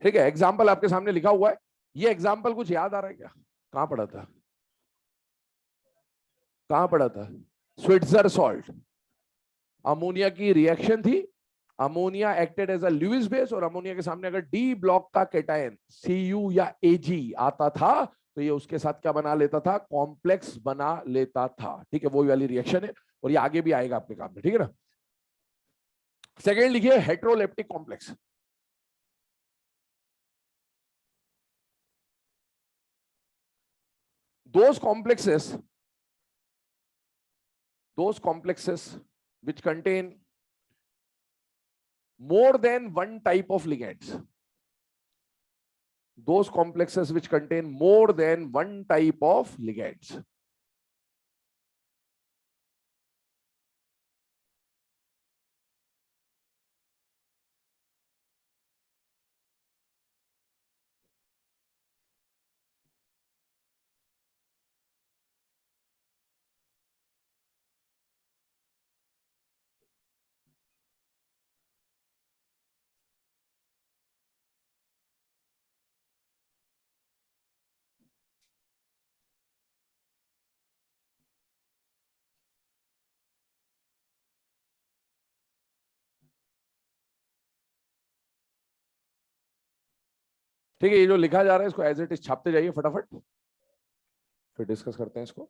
ठीक है। एग्जाम्पल आपके सामने लिखा हुआ है, ये एग्जाम्पल कुछ याद आ रहा है क्या, कहां पढ़ा था, कहां पढ़ा था, स्विट्जर सॉल्ट, अमोनिया की रिएक्शन थी, ammonia acted as a Lewis base, और अमोनिया के सामने अगर डी ब्लॉक का कैटायन Cu या Ag आता था तो ये उसके साथ क्या बना लेता था, कॉम्प्लेक्स बना लेता था, ठीक है। वो वाली रिएक्शन है और ये आगे भी आएगा आपके काम में, ठीक है ना। सेकेंड लिखिए, heteroleptic complex. those complexes which contain more than one type of ligands, those complexes which contain more than one type of ligands. ठीक है, ये जो लिखा जा रहा है इसको एज इट इज छापते जाइए फटाफट, फिर डिस्कस करते हैं इसको।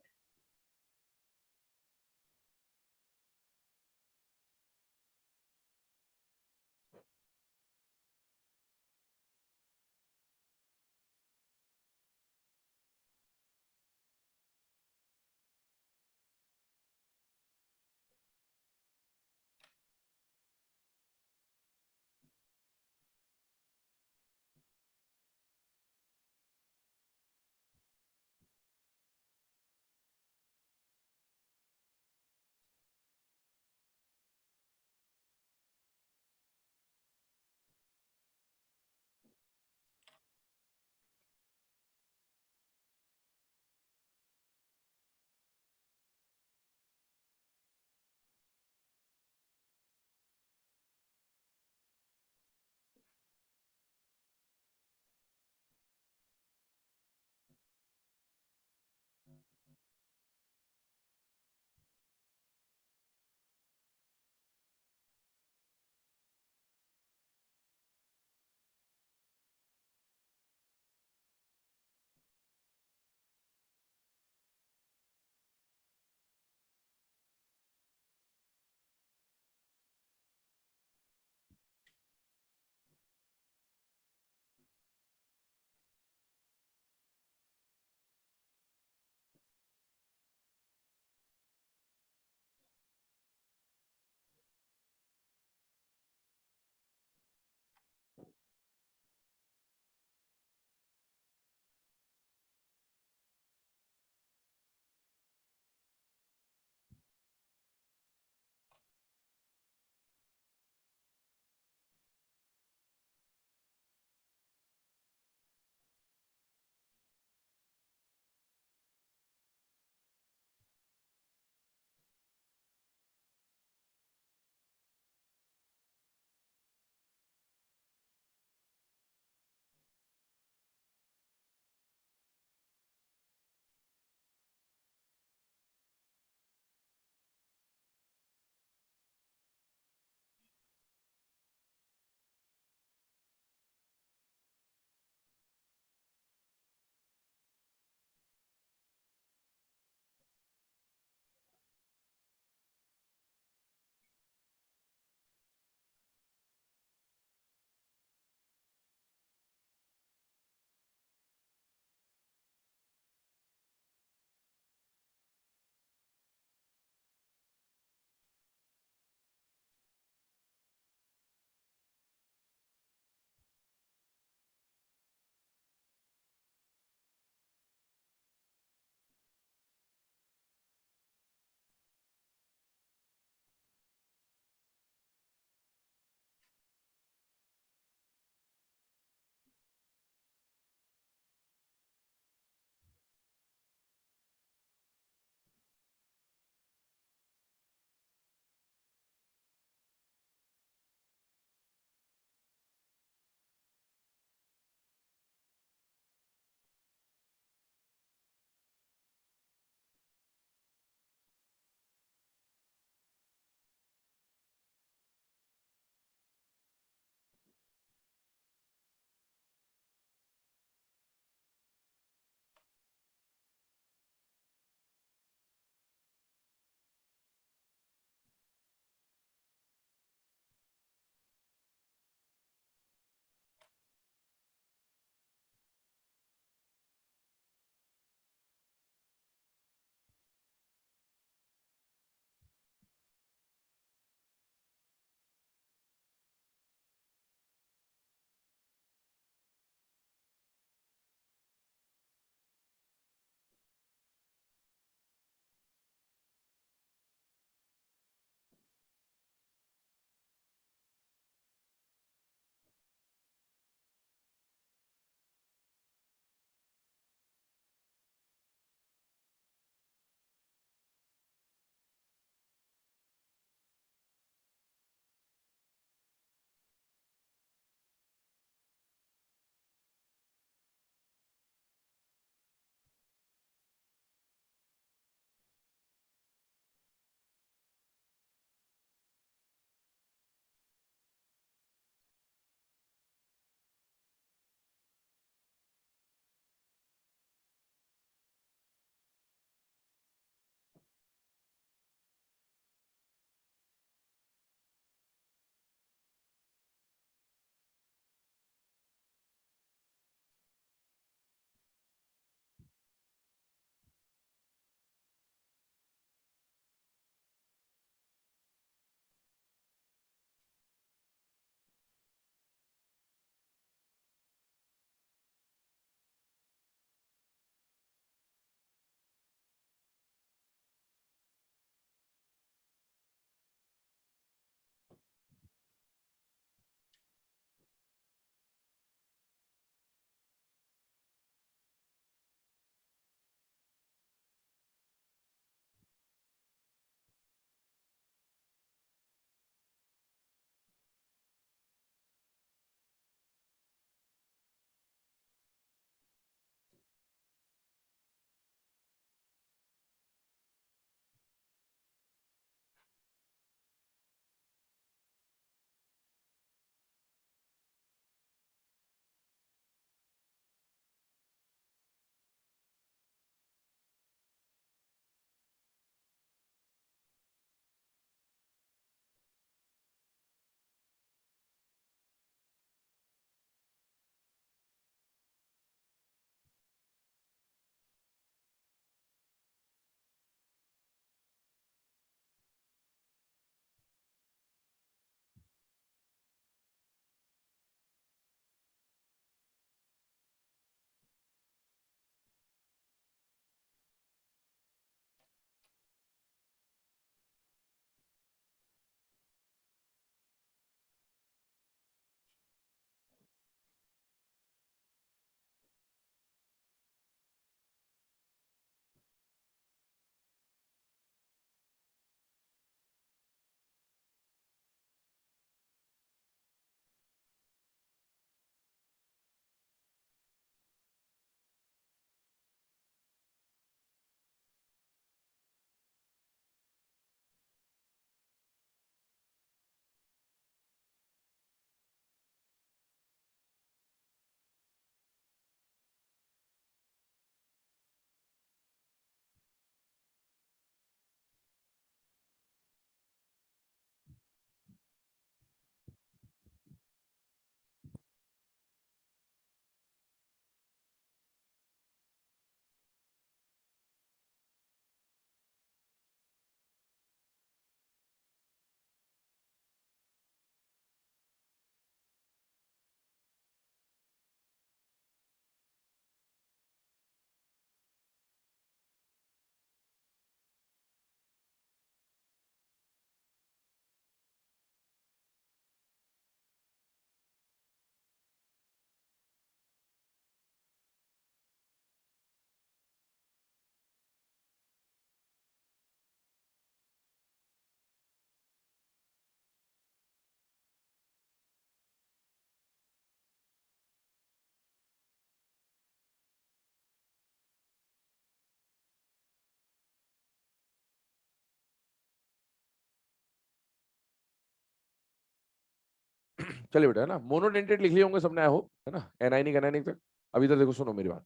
चलिए बेटा, है ना, मोनोडेंटेट लिख लिए होंगे सबने, आई होप, है ना, एनायनिक एनायनिक तक। अभी इधर देखो, सुनो मेरी बात,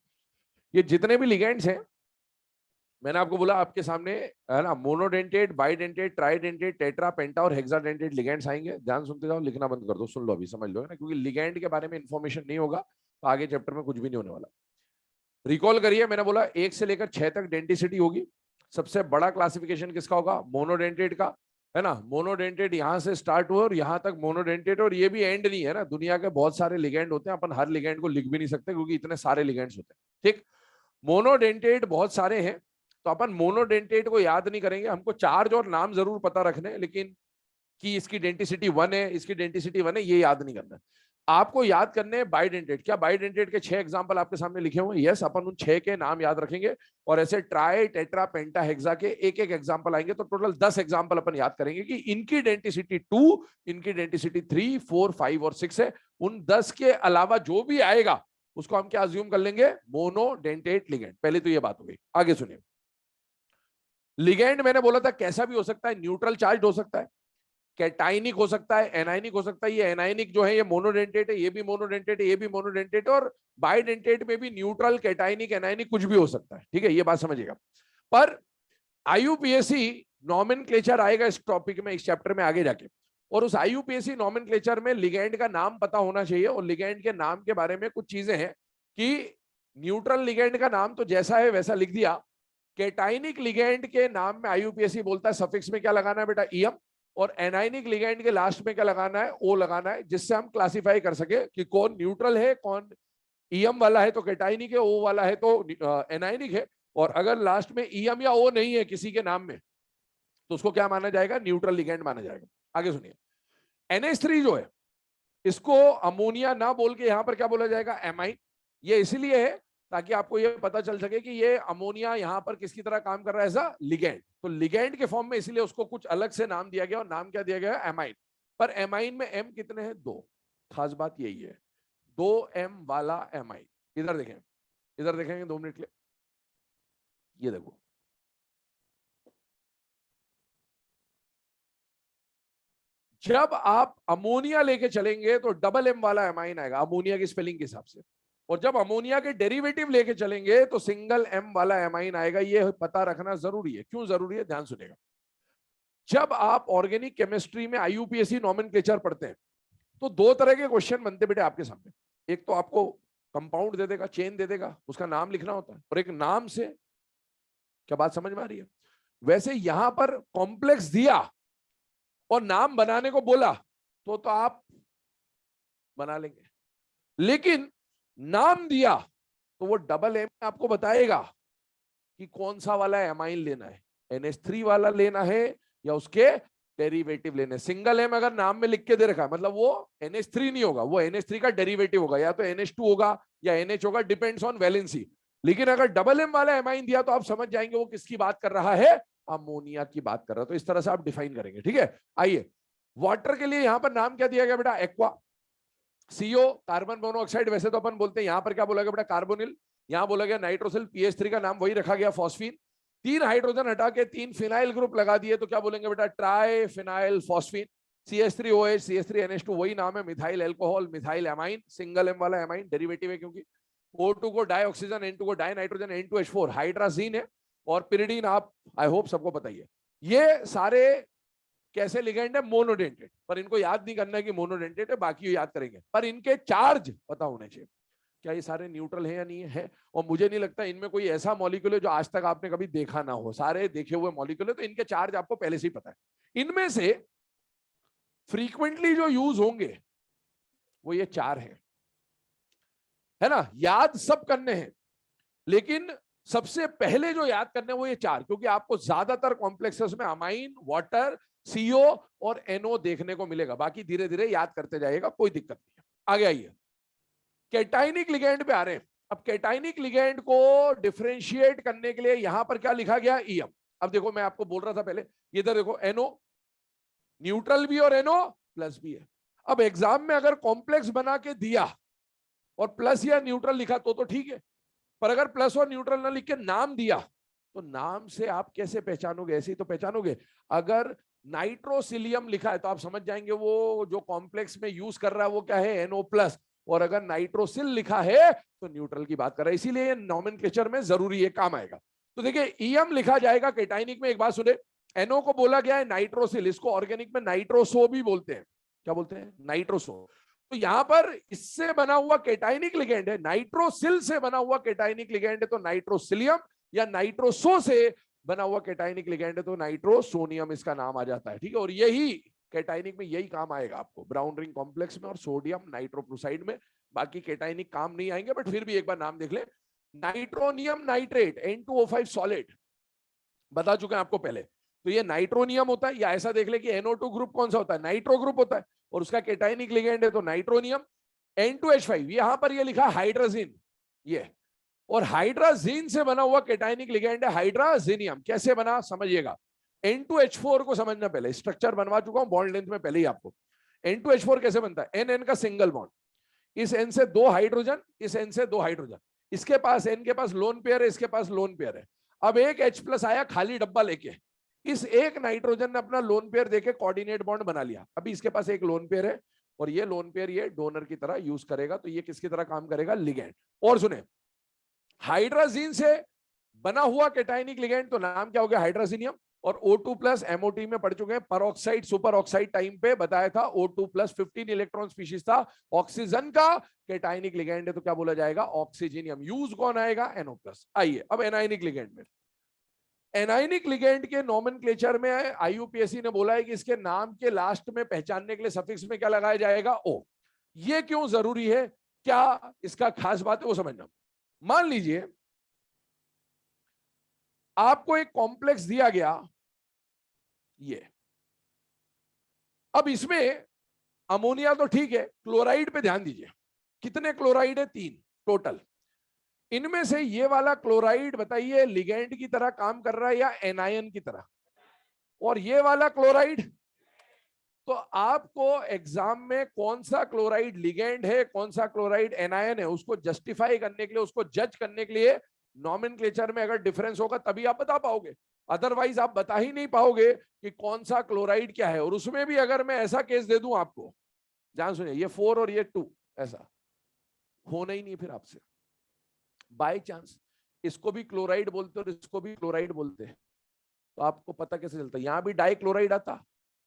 ये जितने भी लिगेंड्स हैं, मैंने आपको बोला आपके सामने, है ना, मोनोडेंटेट, बाइडेंटेट, ट्राइडेंटेट, टेट्रा, पेंटा और हेक्साडेंटेट लिगेंड्स आएंगे। ध्यान सुनते जाओ, लिखना बंद कर दो, सुन लो अभी, समझ लो, है ना, क्योंकि लिगेंड के बारे में इंफॉर्मेशन नहीं होगा तो आगे चैप्टर में कुछ भी नहीं होने वाला। रिकॉल करिए, मैंने बोला 1 से लेकर 6 तक डेंटिसिटी होगी। सबसे बड़ा क्लासिफिकेशन किसका होगा? मोनोडेंटेट का, है ना। मोनोडेंटेट यहां से स्टार्ट हुआ और यहां तक मोनोडेंटेट, और ये भी एंड नहीं है ना, दुनिया के बहुत सारे लिगेंड होते हैं, अपन हर लिगेंड को लिख भी नहीं सकते क्योंकि इतने सारे लिगेंड्स होते हैं, ठीक। मोनोडेंटेट बहुत सारे हैं, तो अपन मोनोडेंटेट को याद नहीं करेंगे, हमको चार्ज और नाम जरूर पता रखने, लेकिन कि इसकी डेंटिसिटी 1 है, इसकी डेंटिसिटी 1 है, ये याद नहीं करना। आपको याद करने हैं बाइडेंटेट। क्या बाइडेंटेट के 6 एग्जांपल आपके सामने लिखे हुए? यस, अपन उन 6 के नाम याद रखेंगे, और ऐसे ट्राई, टेट्रा, पेंटा, हेक्सा के एक एक एग्जांपल आएंगे, तो टोटल 10 एग्जांपल अपन याद करेंगे कि इनकी डेंटिसिटी 2, इनकी डेंटिसिटी 3, 4, 5 और 6 है। उन 10 के अलावा जो भी आएगा उसको हम क्या अज्यूम कर लेंगे? Monodentate ligand. पहले तो ये बात हो गई। आगे सुनिए, लिगेंड मैंने बोला था कैसा भी हो सकता है, न्यूट्रल चार्ज हो सकता है, कैटाइनिक हो सकता है, एनाइनिक हो सकता है। ये एनाइनिक जो है ये मोनोडेंटेट है, ये भी मोनोडेंटेट है, ये भी मोनोडेंटेट है, और बाइडेंटेट में भी न्यूट्रल, कैटाइनिक, एनाइनिक कुछ भी हो सकता है, ठीक है, ये बात समझिएगा। पर आईयूपीएसी नॉमेनक्लेचर आएगा इस टॉपिक में, इस चैप्टर में आगे जाके, और उस आईयूपीएसी नॉमेनक्लेचर में लिगेंड का नाम पता होना चाहिए, और लिगेंड के नाम के बारे में कुछ चीजें हैं कि न्यूट्रल लिगेंड का नाम तो जैसा है वैसा लिख दिया। कैटाइनिक लिगेंड के नाम में आईयूपीएसी बोलता है सफिक्स में क्या लगाना है बेटा? ईएम। और एनाइनिक लिगेंड के लास्ट में क्या लगाना है? ओ लगाना है, जिससे हम क्लासिफाई कर सके कि कौन न्यूट्रल है, कौन ईएम वाला है तो कैटाइनिक है, ओ वाला है तो एनाइनिक है। और अगर लास्ट में ईएम या ओ नहीं है किसी के नाम में तो उसको क्या माना जाएगा? न्यूट्रल लिगेंड माना जाएगा। आगे सुनिए, NH3 जो है इसको अमोनिया ना बोल के यहां पर क्या बोला जाएगा? एमाइन। ये इसलिए है ताकि आपको ये पता चल सके कि ये अमोनिया यहां पर किसकी तरह काम कर रहा है, ऐसा लिगेंड। तो लिगेंड के फॉर्म में इसलिए उसको कुछ अलग से नाम दिया गया, और नाम क्या दिया गया? एमाइन। पर एमाइन में एम कितने हैं? 2। खास बात यही है, 2M वाला एमाइन। इधर देखें, इधर देखेंगे 2 मिनट के लिए, ये देखो, जब आप अमोनिया लेके चलेंगे तो डबल M वाला एमाइन आएगा अमोनिया की स्पेलिंग के हिसाब से, और जब अमोनिया के डेरिवेटिव लेके चलेंगे तो सिंगल M वाला एमाइन आएगा। ये पता रखना जरूरी है। क्यों जरूरी है? ध्यान सुनेगा। जब आप ऑर्गेनिक केमिस्ट्री में आईयूपीएसी नॉमेनक्लेचर पढ़ते हैं तो 2 तरह के क्वेश्चन बनते बेटे आपके सामने। एक तो आपको कंपाउंड दे देगा, चेन दे देगा, उसका नाम लिखना होता है, और एक नाम से, क्या बात समझ में आ रही है? वैसे यहां पर कॉम्प्लेक्स दिया और नाम बनाने को बोला तो आप बना लेंगे, लेकिन नाम दिया तो वो डबल M आपको बताएगा कि कौन सा वाला एमाइन लेना है, NH3 वाला लेना है या उसके डेरिवेटिव लेने। सिंगल M अगर नाम में लिख के दे रखा है मतलब वो NH3 नहीं होगा, वो NH3 का डेरिवेटिव होगा, या तो NH2 होगा या NH होगा, डिपेंड्स ऑन वैलेंसी। लेकिन अगर डबल M वाला एमाइन दिया तो आप समझ जाएंगे वो किसकी बात कर रहा है? अमोनिया की बात कर रहा है। तो इस तरह से आप डिफाइन करेंगे, ठीक है। आइए, वाटर के लिए यहां पर नाम क्या दिया गया बेटा? एक्वा। CO कार्बन मोनोऑक्साइड, वैसे तो अपन बोलते हैं, यहां पर क्या बोला गया बेटा? कार्बोनिल। यहां बोला गया नाइट्रोसिल। PH3 का नाम वही रखा गया, फॉस्फीन। 3 हाइड्रोजन हटा के 3 फिनाइल ग्रुप लगा दिए तो क्या बोलेंगे बेटा? Try phenyl phosphine. CH3OH, CH3NH2 वही नाम है, methyl alcohol, methyl amine, single M वाला एमाइन, डेरिवेटिव है क्योंकि। O2 को डाई ऑक्सीजन, N2 को डाई नाइट्रोजन, N2H4 हाइड्राजीन है, और पिरिडीन आप आई होप सबको पता ही है। ये सारे कैसे लिगेंड है? मोनोडेंटेट। पर इनको याद नहीं करना है कि मोनोडेंटेट है, बाकी याद करेंगे, पर इनके चार्ज पता होने चाहिए। क्या ये सारे न्यूट्रल है या नहीं है? और मुझे नहीं लगता इनमें कोई ऐसा मॉलिक्यूल है जो आज तक आपने कभी देखा ना हो। सारे देखे हुए मॉलिक्यूल है, तो इनके चार्ज आपको पहले से ही पता है। इनमें से फ्रीक्वेंटली जो यूज होंगे वो ये 4 है ना। याद सब करने हैं, लेकिन सबसे पहले जो याद करने वो ये 4, क्योंकि आपको ज्यादातर कॉम्प्लेक्सेस में अमाइन, वाटर, CO और NO देखने को मिलेगा। बाकी धीरे धीरे याद करते जाइएगा, कोई दिक्कत नहीं है। आगे आइए, कैटाइनिक लिगेंड पे आ रहे हैं। अब कैटाइनिक लिगेंड को डिफरेंशिएट करने के लिए यहां पर क्या लिखा गया? EM। अब देखो, मैं आपको बोल रहा था पहले, इधर देखो, NO न्यूट्रल भी और NO प्लस भी है। अब एग्जाम में अगर कॉम्प्लेक्स बना के दिया और प्लस या न्यूट्रल लिखा तो ठीक है, पर अगर प्लस और न्यूट्रल ना लिख के नाम दिया तो नाम से आप कैसे पहचानोगे? ऐसे ही तो पहचानोगे। अगर नाइट्रोसिलियम लिखा है तो आप समझ जाएंगे वो जो कॉम्प्लेक्स में यूज कर रहा है वो क्या है, NO+। और अगर नाइट्रोसिल लिखा है तो न्यूट्रल की बात कर रहा है, इसीलिए नॉमेनक्लेचर में जरूरी है, काम आएगा। तो देखिए ईएम लिखा जाएगा केटाइनिक में, एक बात सुने, NO को बोला गया है नाइट्रोसिल, इसको ऑर्गेनिक में नाइट्रोसो भी बोलते हैं। क्या बोलते हैं? नाइट्रोसो। तो यहां पर इससे बना हुआ केटाइनिक लिगेंड है, नाइट्रोसिल से बना हुआ केटाइनिक लिगेंड है तो नाइट्रोसिलियम, या नाइट्रोसो से बना हुआ केटाइनिक लिगेंड है तो नाइट्रोसोनियम इसका नाम आ जाता है। ठीक है, और यही केटाइनिक में यही काम आएगा आपको ब्राउन रिंग कॉम्प्लेक्स में और सोडियम नाइट्रोक्लोराइड में। बाकी केटाइनिक काम नहीं आएंगे, बट फिर भी एक बार नाम देख ले। नाइट्रोनियम नाइट्रेट N2O5 सॉलिड बता चुके हैं आपको पहले, तो ये नाइट्रोनियम होता है, या ऐसा देख ले कि NO2 ग्रुप कौन सा होता है, नाइट्रो ग्रुप होता है, और उसका केटाइनिक लिगेंड है तो नाइट्रोनियम। N2H5 यहां पर ये लिखा हाइड्रोजिन, ये, और हाइड्राजीन से बना हुआ केटाइनिक लिगेंड है हाइड्राजीनियम। कैसे बना समझिएगा, N2H4 को समझना, पहले स्ट्रक्चर बनवा चुका हूं बॉन्ड लेंथ में पहले ही आपको। N2H4 कैसे बनता है, NN का सिंगल बॉन्ड, इस N से 2 हाइड्रोजन, इस N से 2 हाइड्रोजन, इसके पास N के पास लोन पेयर है, इसके पास लोन पेयर है। अब एक H+ आया खाली डब्बा लेके, इस एक नाइट्रोजन ने अपना लोन पेयर देके कोऑर्डिनेट बॉन्ड बना लिया। अभी इसके पास एक लोन पेयर है और ये लोन पेयर ये डोनर की तरह यूज करेगा, तो ये किसकी तरह काम करेगा, लिगेंड। और सुने, हाइड्राजीन से बना हुआ केटाइनिक लिगेंड तो नाम क्या हो गया, हाइड्राजीनियम। और O2+ MOT में पढ़ चुके हैं, परऑक्साइड सुपर ऑक्साइड टाइम पे बताया था, O2+ 15 इलेक्ट्रॉन स्पीशीज था, ऑक्सीजन का केटाइनिक लिगेंड है तो क्या बोला जाएगा, ऑक्सीजनियम। यूज कौन आएगा, NO+। आइए अब एनाइनिक लिगेंड में, एनाइनिक लिगेंड के नोमेनक्लेचर में IUPAC ने बोला है कि इसके नाम के लास्ट में पहचानने के लिए सफिक्स में क्या लगाया जाएगा, O। ये क्यों जरूरी है, क्या इसका खास बात है वो समझना। मान लीजिए आपको एक कॉम्प्लेक्स दिया गया ये, अब इसमें अमोनिया तो ठीक है, क्लोराइड पे ध्यान दीजिए, कितने क्लोराइड है, 3 टोटल। इनमें से ये वाला क्लोराइड बताइए लिगेंड की तरह काम कर रहा है या एनायन की तरह, और ये वाला क्लोराइड। तो आपको एग्जाम में कौन सा क्लोराइड लिगेंड है, कौन सा क्लोराइड एनायन है, उसको जस्टिफाई करने के लिए, उसको जज करने के लिए नॉमेनक्लेचर में अगर डिफरेंस होगा तभी आप बता पाओगे, अदरवाइज आप बता ही नहीं पाओगे कि कौन सा क्लोराइड क्या है। और उसमें भी अगर मैं ऐसा केस दे दूं आपको, ध्यान सुनिए, ये 4 और ये 2, ऐसा होना ही नहीं फिर आपसे, बाय चांस इसको भी क्लोराइड बोलते और इसको भी क्लोराइड बोलते हैं, तो आपको पता कैसे चलता, यहां भी डाई क्लोराइड आता,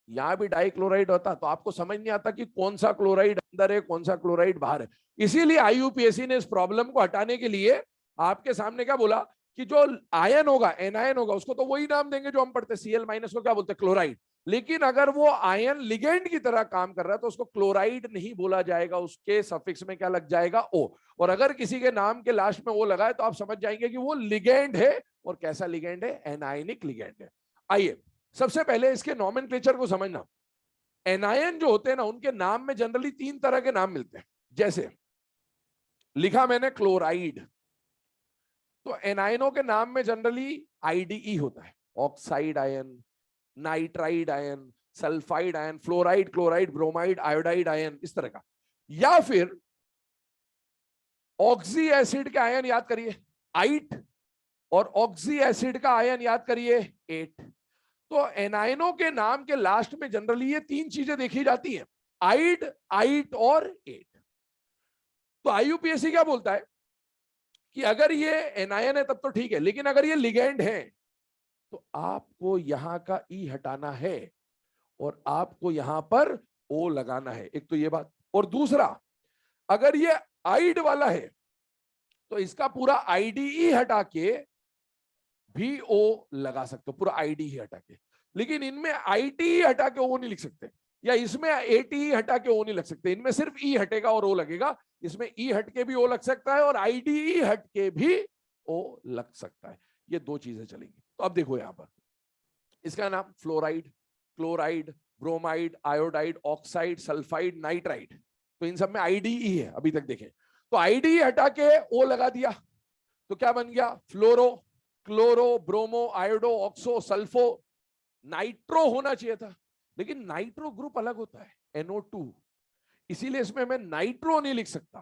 यहां भी डाई क्लोराइड होता, तो आपको समझ नहीं आता कि कौन सा क्लोराइड अंदर है कौन सा क्लोराइड बाहर है। इसीलिए IUPAC ने इस प्रॉब्लम को हटाने के लिए आपके सामने क्या बोला कि जो आयन होगा, एनायन होगा, उसको तो वही नाम देंगे जो हम पढ़ते हैं, Cl- को क्या बोलते हैं, क्लोराइड। लेकिन अगर वो आयन लिगेंड की तरह काम कर रहा है तो उसको क्लोराइड नहीं बोला जाएगा, उसके सफिक्स में क्या लग जाएगा, O। और अगर किसी के नाम के लास्ट में O लगाए तो आप समझ जाएंगे कि वो लिगेंड है, और कैसा लिगेंड है, एनायनिक लिगेंड है। आइए सबसे पहले इसके नॉमेनक्लेचर को समझना। एनायन जो होते हैं ना, उनके नाम में जनरली 3 तरह के नाम मिलते हैं, जैसे लिखा मैंने क्लोराइड, तो एनायनों के नाम में जनरली IDE होता है, oxide ion, nitride ion, sulphide ion, fluoride, chloride, bromide, iodide ion, इस तरह का। या फिर ऑक्सी एसिड के आयन याद करिए, आइट, और ऑक्सी एसिड का आयन याद करिए, 8। तो एनायनों के नाम के लास्ट में जनरली ये 3 चीजें देखी जाती हैं, आइड, आइट और 8। तो IUPAC क्या बोलता है कि अगर ये एनायन है तब तो ठीक है, लेकिन अगर ये लिगेंड है तो आपको यहां का E हटाना है और आपको यहां पर O लगाना है। एक तो ये बात, और दूसरा, अगर ये आइड वाला है तो इसका पूरा IDE हटा के भी O लगा सकते हो, पूरा IDE हटा के। लेकिन इनमें ITE हटा के O नहीं लिख सकते, या इसमें ATE हटा के O नहीं लग सकते, इनमें सिर्फ E हटेगा और O लगेगा। इसमें E हट के भी O लग सकता है और IDE हट के भी O लग सकता है, ये 2 चीजें चलेंगी। तो अब देखो यहां पर इसका नाम fluoride, chloride, bromide, iodide, oxide, sulphide, nitride, तो इन सब में IDE है अभी तक देखें। तो IDE हटा के O लगा दिया तो क्या बन गया, fluoro, chloro, bromo, iodo, oxo, sulfo, nitro होना चाहिए था, लेकिन नाइट्रो ग्रुप अलग होता है, NO2, इसीलिए इसमें मैं नाइट्रो नहीं लिख सकता।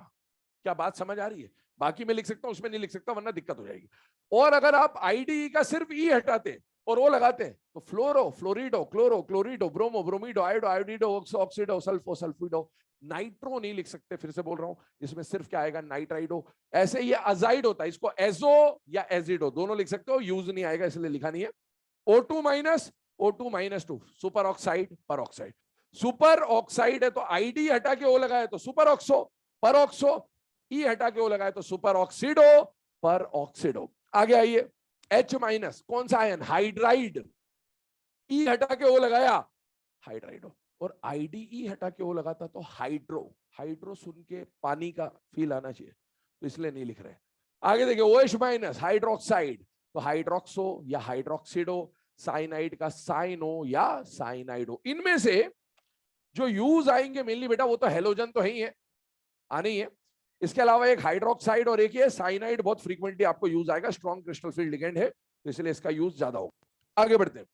क्या बात समझ आ रही है, बाकी में लिख सकता हूं, उसमें नहीं लिख सकता वरना दिक्कत हो जाएगी। और अगर आप IDE का सिर्फ E हटाते और वो लगाते हैं तो fluoro, fluorido, chloro, chlorido, bromo, bromido, iodo, iodido, oxido, sulfo, sulfido. Nitro नहीं लिख सकते, फिर से बोल रहा हूं, इसमें सिर्फ क्या आएगा, नाइट्राइडो। ऐसे ये अजाइड होता है, इसको एजो या एजिडो दोनों लिख सकते हो, यूज नहीं आएगा इसलिए लिखा नहीं है। O2 minus, O2 minus 2, super oxide, पर ऑक्साइड। सुपर ऑक्साइड है तो आईडी हटा के ओ लगाए तो सुपर ऑक्सो, पर ऑक्सो। ई हटा के ओ लगाए तो सुपर ऑक्सीडो, पर ऑक्सीडो। आगे आइए, H माइनस कौन सा आयन, हाइड्राइड। ई हटा के ओ लगाया, हाइड्राइडो। और आईडीई हटा के ओ लगाता तो हाइड्रो। हाइड्रो सुन के पानी का फील आना चाहिए, तो इसलिए नहीं लिख रहे। आगे देखिए, OH माइनस हाइड्रोक्साइड, तो हाइड्रोक्सो या हाइड्रोक्सीडो। साइनाइड का साइनो या साइनाइडो। इनमें से जो यूज आएंगे मेनली बेटा, वो तो हेलोजन तो है ही है, आने ही है। इसके अलावा एक हाइड्रोक्साइड और एक ये साइनाइड बहुत फ्रीक्वेंटली आपको यूज आएगा, स्ट्रॉन्ग क्रिस्टल फील्ड लिगेंड है, तो इसलिए इसका यूज ज्यादा होगा। आगे बढ़ते हैं।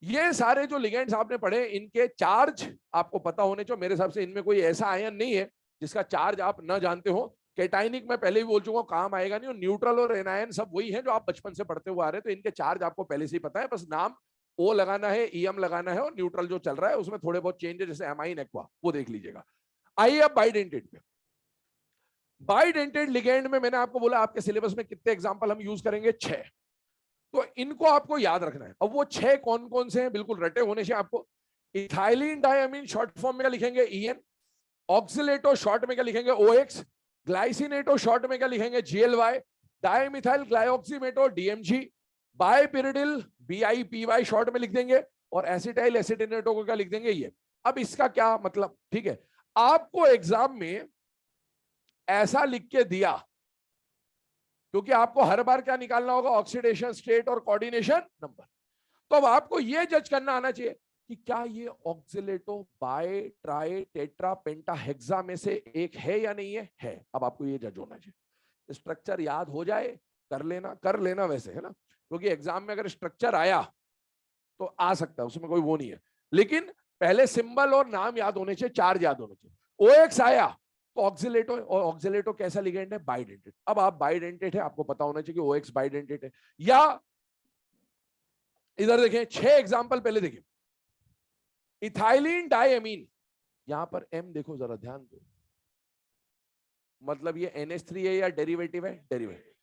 ये सारे जो लिगेंड्स आपने पढ़े, इनके चार्ज आपको पता होने चाहिए। मेरे हिसाब से इनमें कोई ऐसा आयन नहीं है जिसका चार्ज आप न जानते हो। कैटाइनिक मैं पहले भी बोल चुका हूं, काम आएगा नहीं। और न्यूट्रल और एनायन सब वही है जो आप बचपन से पढ़ते हुए आ रहे हैं, तो इनके चार्ज आपको पहले से ही पता है, बस नाम ओ लगाना है, ईएम लगाना है, और न्यूट्रल जो चल रहा है उसमें थोड़े बहुत चेंज है, जैसे एमाइन, एक्वा, वो देख लीजिएगा। आइए अब बाइडेंटेड पे। बाइडेंटेड लिगेंड में मैंने आपको बोला आपके सिलेबस में कितने एग्जांपल हम यूज करेंगे, 6। तो इनको आपको याद रखना है। अब वो 6 कौन कौन से हैं, बिल्कुल रटे होने से आपको। इथाइलिन डायमीन शॉर्ट फॉर्म में क्या लिखेंगे, EN। ऑक्सिलेटो शॉर्ट में क्या लिखेंगे, OX। ग्लाइसिनेटो शॉर्ट में क्या लिखेंगे, GLY। Dimethyl glyoximato, DMG। Bipyridyl BIPY short में लिख देंगे। और एसिटाइल एसिटिनेटो को क्या लिख देंगे, ये। अब इसका क्या मतलब, ठीक है, आपको एग्जाम में ऐसा लिख के दिया क्योंकि आपको हर बार क्या निकालना होगा, ऑक्सीडेशन स्टेट और कोऑर्डिनेशन नंबर। तो अब आपको यह जज करना आना चाहिए कि क्या ये oxalato bi tri tetra penta hexa में से एक है या नहीं है। अब आपको ये जज होना चाहिए। स्ट्रक्चर याद हो जाए, कर लेना वैसे, है ना, क्योंकि एग्जाम में अगर स्ट्रक्चर आया तो आ सकता है, उसमें कोई वो नहीं है। लेकिन पहले सिंबल और नाम याद होने चाहिए, चार्ज याद होने चाहिए। OX आया तो ऑक्सिलेटो, और ऑक्सिलेटो कैसा लिगेंड है, बाइडेंटेड। अब आप बाइडेंटेड है, आपको पता होना चाहिए कि OX बाइडेंटेड है। या इधर देखें, 6 एग्जांपल पहले देखें। इथाइलिन डायमीन, यहां पर M देखो जरा ध्यान दो, मतलब ये NH3 है या डेरिवेटिव है, डेरिवेटिव।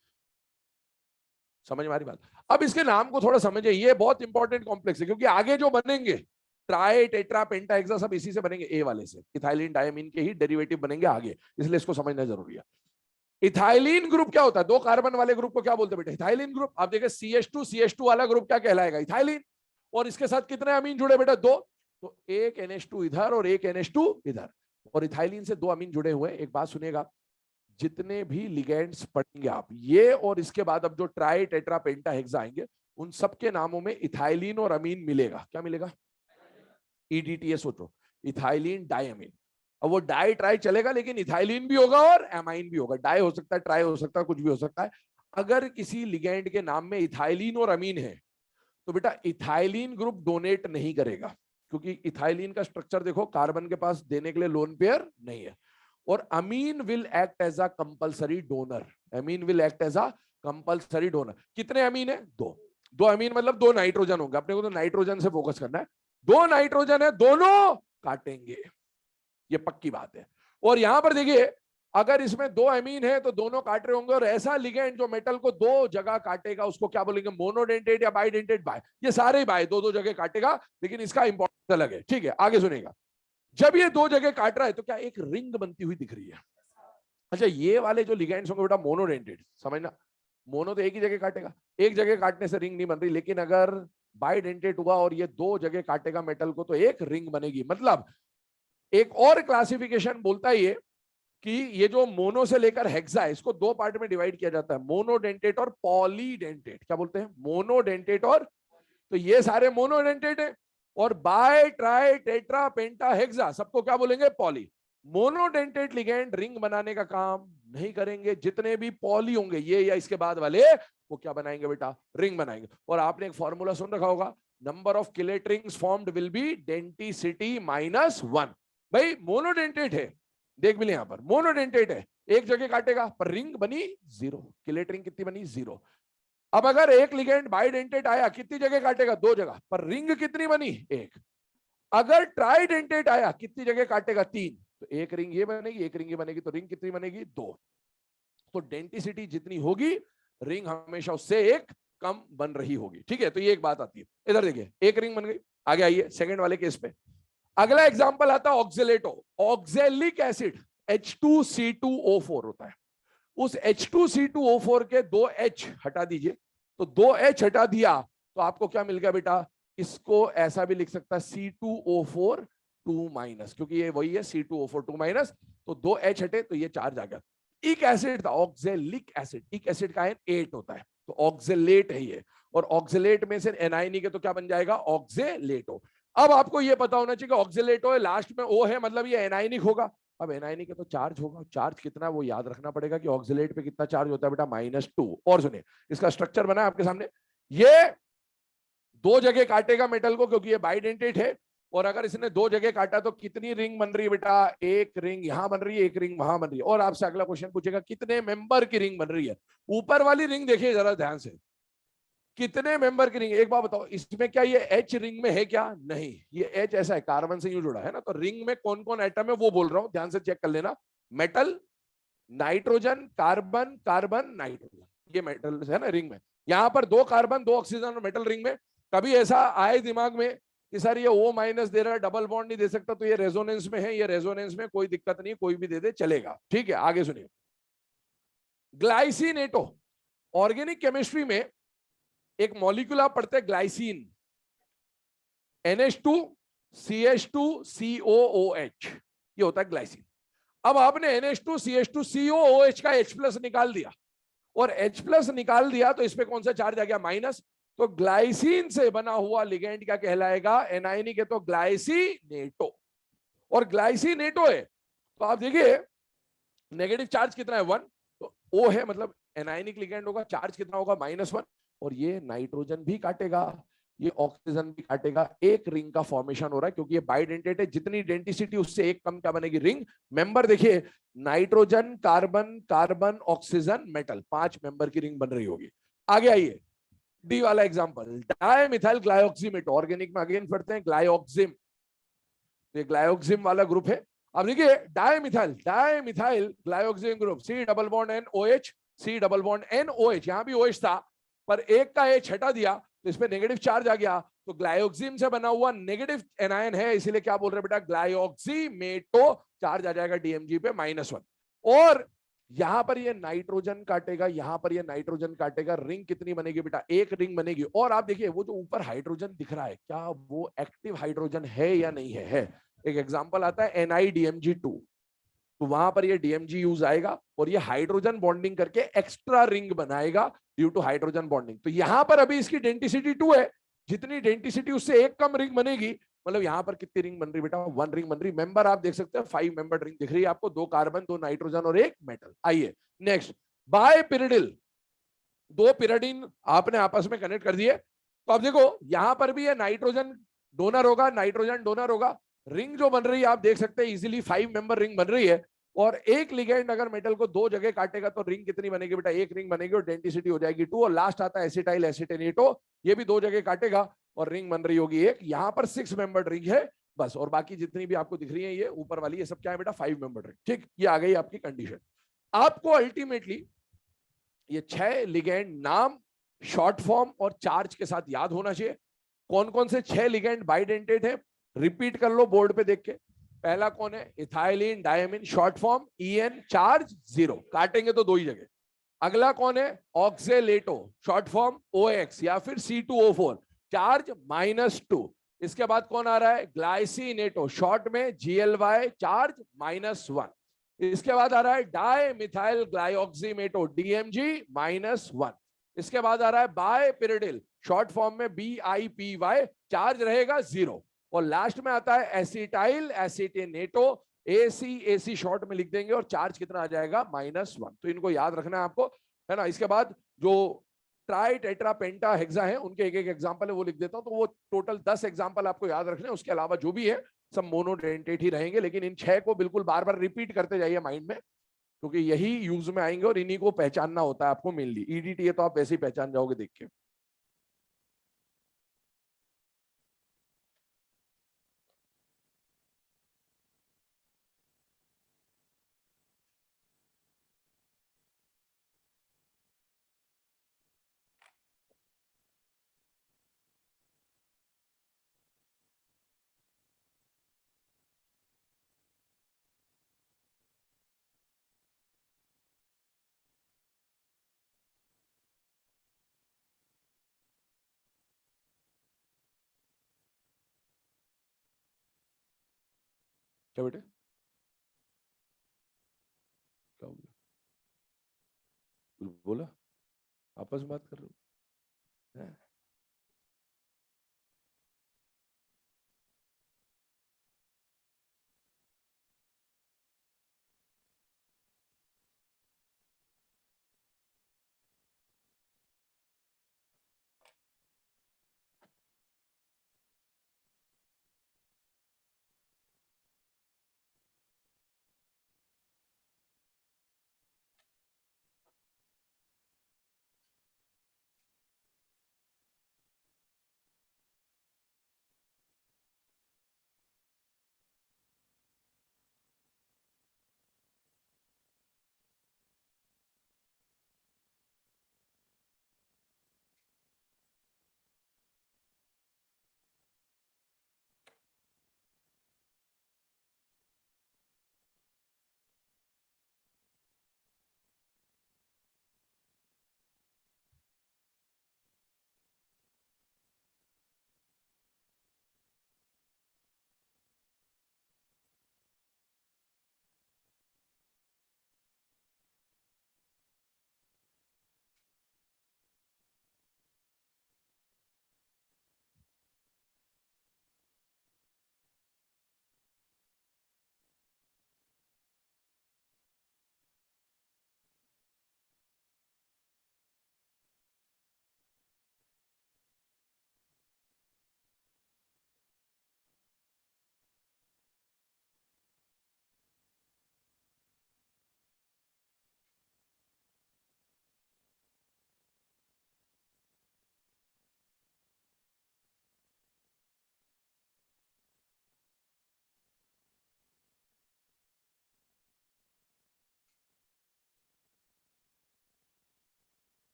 समझ में आ रही बात। अब इसके नाम को थोड़ा समझे, ये बहुत इंपॉर्टेंट कॉम्प्लेक्स है, क्योंकि आगे जो बनेंगे ट्राई टेट्रा पेंटा हेक्सा सब इसी से बनेंगे, ए वाले से। इथाइलिन डायमीन के ही डेरिवेटिव बनेंगे आगे, इसलिए इसको समझना जरूरी है। इथाइलिन ग्रुप क्या होता है, 2 कार्बन वाले ग्रुप को क्या बोलते हैं बेटा, इथाइलिन ग्रुप। आप देखिए CH2 वाला ग्रुप क्या कहलाएगा, इथाइलिन। और इसके साथ कितने अमीन जुड़े बेटा, 2। तो एक NH2 इधर और एक NH2 इधर, और इथाइलिन से 2 अमीन जुड़े हुए। एक बात सुनिएगा, जितने भी लिगेंड्स पढ़ेंगे आप, ये और इसके बाद अब जो ट्राई टेट्रा पेंटा हेक्सा आएंगे, उन सबके नामों में इथाइलिन और अमीन मिलेगा। क्या मिलेगा, EDTA सोचो, इथाइलिन डायमीन। अब वो डाई ट्राई चलेगा, लेकिन इथाइलिन भी होगा और एमाइन भी होगा। डाई हो सकता है, ट्राई हो सकता है, कुछ भी हो सकता है। अगर किसी लिगेंड के नाम में इथाइलिन और अमीन है तो बेटा इथाइलिन ग्रुप डोनेट नहीं करेगा, क्योंकि इथाइलिन का स्ट्रक्चर देखो, कार्बन के पास देने के लिए लोन पेयर नहीं है। और amine will act as a compulsory donor. Amine will act as a compulsory donor. कितने अमीन है, 2 अमीन मतलब 2 नाइट्रोजन होंगे। अपने को तो नाइट्रोजन से फोकस करना है। 2 नाइट्रोजन है, दोनों काटेंगे, ये पक्की बात है। और यहां पर देखिए, अगर इसमें 2 अमीन है तो दोनों काट रहे होंगे। और ऐसा लिगेंड जो मेटल को 2 जगह काटेगा उसको क्या बोलेंगे, मोनोडेंटेट या बाइडेंटेट। बाय, ये सारे ही बाय 2-2 जगह काटेगा, लेकिन इसका इंपॉर्टेंस अलग है। ठीक है, आगे सुनेगा। जब ये 2 जगह काट रहा है तो क्या एक रिंग बनती हुई दिख रही है। अच्छा, ये वाले जो लिगेंड्स होंगे बेटा मोनोडेंटेट, समझना, मोनो तो एक ही जगह काटेगा, एक जगह काटने से रिंग नहीं बन रही। लेकिन अगर बाइडेंटेट हुआ और ये 2 जगह काटेगा मेटल को, तो एक रिंग बनेगी। मतलब एक और क्लासिफिकेशन बोलता है ये कि ये जो मोनो से लेकर हेक्सा है, इसको 2 पार्ट में डिवाइड किया जाता है, मोनोडेंटेट और पॉलीडेंटेट। क्या बोलते हैं, मोनोडेंटेट और, तो ये सारे मोनोडेंटेट है। और bi tri tetra penta hexa सबको क्या बोलेंगे, पॉली। मोनोडेंटेट लिगेंड रिंग बनाने का काम नहीं करेंगे। जितने भी पॉली होंगे, ये या इसके बाद वाले, वो क्या बनाएंगे बेटा, रिंग बनाएंगे। और आपने एक फॉर्मूला सुन रखा होगा, number of chelate rings formed will be denticity -1। भाई मोनोडेंटेट है, देख भी ले यहां पर, मोनोडेंटेट है, एक जगह काटेगा पर रिंग बनी 0। किलेट रिंग कितनी बनी, 0। अब अगर एक लिगेंड बाइडेंटेट आया, कितनी जगह काटेगा? 2 जगह, पर रिंग कितनी बनी? 1। अगर ट्राइडेंटेट आया, कितनी जगह काटेगा? 3। तो एक रिंग ये बनेगी, एक रिंग ये बनेगी, तो रिंग कितनी बनेगी? 2। तो डेंसिटी जितनी होगी, रिंग हमेशा उससे एक कम बन रही होगी। ठीक है, तो ये एक बात आती है। इधर देखिए, एक रिंग बन गई। आगे आइए सेकंड वाले केस पे। अगला एग्जांपल आता है ऑक्जेलेटो। ऑक्जेलिक एसिड H2C2O4 होता है। उस H2C2O4 के 2 H हटा दीजिए, तो 2 H हटा दिया तो आपको क्या मिल गया बेटा? इसको ऐसा भी लिख सकता है C2O4 2 माइनस, क्योंकि ये वही है C2O4 2 माइनस, तो 2 H हटे तो ये चार्ज आ गया। इक एसिड था, ऑक्जेलिक एसिड। इक एसिड का आयन 8 होता है, तो ऑक्जेलेट है ये। और ऑक्जेलेट में से एनायनी के तो क्या बन जाएगा? ऑक्जेलेटो। अब आपको ये पता होना चाहिए कि ऑक्जेलेटो है, लास्ट में O है, मतलब ये एनायनिक होगा। अब एनायनिक है तो चार्ज होगा, चार्ज कितना है वो याद रखना पड़ेगा कि ऑक्जेलेट पे कितना चार्ज होता है बेटा? -2। और सुनिए, इसका स्ट्रक्चर बना है आपके सामने। ये 2 जगह काटेगा मेटल को, क्योंकि ये बाइडेंटेट है। और अगर इसने 2 जगह काटा तो कितनी रिंग बन रही है बेटा? एक रिंग यहां बन रही है, एक रिंग वहां बन रही है। और आपसे अगला क्वेश्चन पूछेगा कितने मेंबर की रिंग बन रही है? ऊपर वाली रिंग देखिए जरा ध्यान से, कितने मेंबर की रिंग? एक बात बताओ, इसमें क्या ये H रिंग में है क्या? नहीं, ये H ऐसा है, कार्बन से यूं जुड़ा है ना। तो रिंग में कौन कौन एटम है वो बोल रहा हूं, ध्यान से चेक कर लेना। Metal, nitrogen, carbon, carbon, nitrogen, ये मेटल है ना रिंग में। यहां पर 2 कार्बन 2 ऑक्सीजन और मेटल रिंग में। कभी ऐसा आए दिमाग में कि सर ये O माइनस दे रहा है, डबल बॉन्ड नहीं दे सकता, तो ये रेजोनेंस में है, ये रेजोनेंस में, कोई दिक्कत नहीं, कोई भी दे दे चलेगा। ठीक है, आगे सुनिए। ग्लाइसिनेटो, ऑर्गेनिक केमिस्ट्री में एक मॉलिक्यूल आप पढ़ते हैं ग्लाइसिन, NH2CH2COOH, ये होता है ग्लाइसिन। अब आपने NH2CH2COOH का H+ निकाल दिया, और H+ निकाल दिया तो इसमें कौन सा चार्ज आ गया? माइनस। तो ग्लाइसिन से बना हुआ लिगेंड क्या कहलाएगा? एनायनिक है, तो ग्लाइसिनेटो। और ग्लाइसिनेटो है तो आप देखिए नेगेटिव चार्ज कितना है? 1। तो O है, मतलब एनायनिक लिगेंड होगा, चार्ज कितना होगा? -1। और ये नाइट्रोजन भी काटेगा, ये ऑक्सीजन भी काटेगा, एक रिंग का फॉर्मेशन हो रहा है, क्योंकि ये बाइडेंटेट है। जितनी डेंसिटी उससे एक कम क्या बनेगी? रिंग। मेंबर देखिए, nitrogen, carbon, carbon, oxygen, metal, 5 member की रिंग बन रही होगी। आगे आइए, डी वाला एग्जांपल, डायमिथाइल ग्लाइऑक्सीमेट। ऑर्गेनिक में अगेन पढ़ते हैं ग्लाइऑक्सिम, ये ग्लाइऑक्सिम वाला ग्रुप है। अब देखिए dimethyl, dimethyl ग्लाइऑक्सिम group, C double bond NOH, C double bond NOH, यहां भी OH था, पर एक का H हटा दिया तो इसमें नेगेटिव चार्ज आ गया। तो ग्लाइऑक्सिम से बना हुआ नेगेटिव एनायन है, इसीलिए क्या बोल रहे बेटा? ग्लाइऑक्सीमेटो। चार्ज आ जाएगा DMG पे -1। और यहां पर ये नाइट्रोजन काटेगा, यहां पर ये नाइट्रोजन काटेगा, रिंग कितनी बनेगी बेटा? एक रिंग बनेगी। और आप देखिए वो जो ऊपर हाइड्रोजन दिख रहा है, क्या वो एक्टिव हाइड्रोजन है या नहीं है? एक एग्जांपल आता है NiDMG2, तो वहां पर ये DMG यूज आएगा और ये हाइड्रोजन बॉन्डिंग करके एक्स्ट्रा रिंग बनाएगा ड्यू टू हाइड्रोजन बॉन्डिंग। तो यहां पर अभी इसकी डेंसिटी 2 है, जितनी डेंसिटी उससे एक कम रिंग बनेगी, मतलब यहां पर कितनी रिंग बन रही बेटा? 1 रिंग बन रही। मेंबर आप देख सकते हैं 5 मेंबर रिंग दिख रही है आपको, 2 कार्बन, 2 नाइट्रोजन और 1 मेटल। आइए नेक्स्ट, बायपिरिडिल, 2 पिरिडिन आपने आपस में कनेक्ट कर दिए। तो अब देखो यहां पर भी ये नाइट्रोजन डोनर होगा, नाइट्रोजन डोनर होगा। रिंग जो बन रही है आप देख सकते हैं इजीली 5 मेंबर रिंग बन रही है। और एक लिगेंड अगर मेटल को 2 जगह काटेगा तो रिंग कितनी बनेगी बेटा? एक रिंग बनेगी और डेंसिटी हो जाएगी 2। और लास्ट आता है एसिटाइल एसिटेनेटो, ये भी 2 जगह काटेगा और रिंग बन रही होगी 1। यहां पर 6 मेंबर रिंग है बस, और बाकी जितनी भी आपको दिख रही है ये ऊपर वाली, ये सब क्या है बेटा? 5 मेंबर रिंग। ठीक, ये आ गई आपकी कंडीशन। आपको अल्टीमेटली ये 6 लिगेंड नाम, शॉर्ट फॉर्म और चार्ज के साथ याद होना चाहिए। कौन कौन से 6 लिगेंड बाइडेंटेट है? रिपीट कर लो बोर्ड पे देख के। पहला कौन है? Ethylene diamine, short form EN, charge 0, काटेंगे तो 2 ही जगह। अगला कौन है? ऑक्जेलेटो, शॉर्ट फॉर्म OX या फिर C2O4, चार्ज -2। इसके बाद कौन आ रहा है? ग्लाइसिनेटो, शॉर्ट में GLY, चार्ज -1। इसके बाद आ रहा है डायमिथाइल ग्लाइऑक्सीमेटो, DMG -1। इसके बाद आ रहा है बायपिरिडिल, शॉर्ट फॉर्म में BIPY, चार्ज रहेगा 0। और लास्ट में आता है एसिटाइल एसिटेनेटो, AC शॉर्ट में लिख देंगे और चार्ज कितना आ जाएगा? -1। तो इनको याद रखना है आपको, है ना। इसके बाद जो ट्राई टेट्रा पेंटा हेक्सा है उनके एक एक एग्जांपल है वो लिख देता हूं। तो वो टोटल 10 एग्जांपल आपको याद रखने हैं, उसके अलावा जो भी है सब मोनोडेंटेट ही रहेंगे, लेकिन इन 6 को बिल्कुल बार बार रिपीट करते जाइए माइंड में। क्योंकि यही यूज में आएंगे और इन्हीं को पहचानना होता है आपको मेनली। ईडीटीए तो आप वैसे ही पहचान जाओगे देख के। क्या बेटे, क्या हो गया? बोला, आपस में बात कर रहे हो हैं?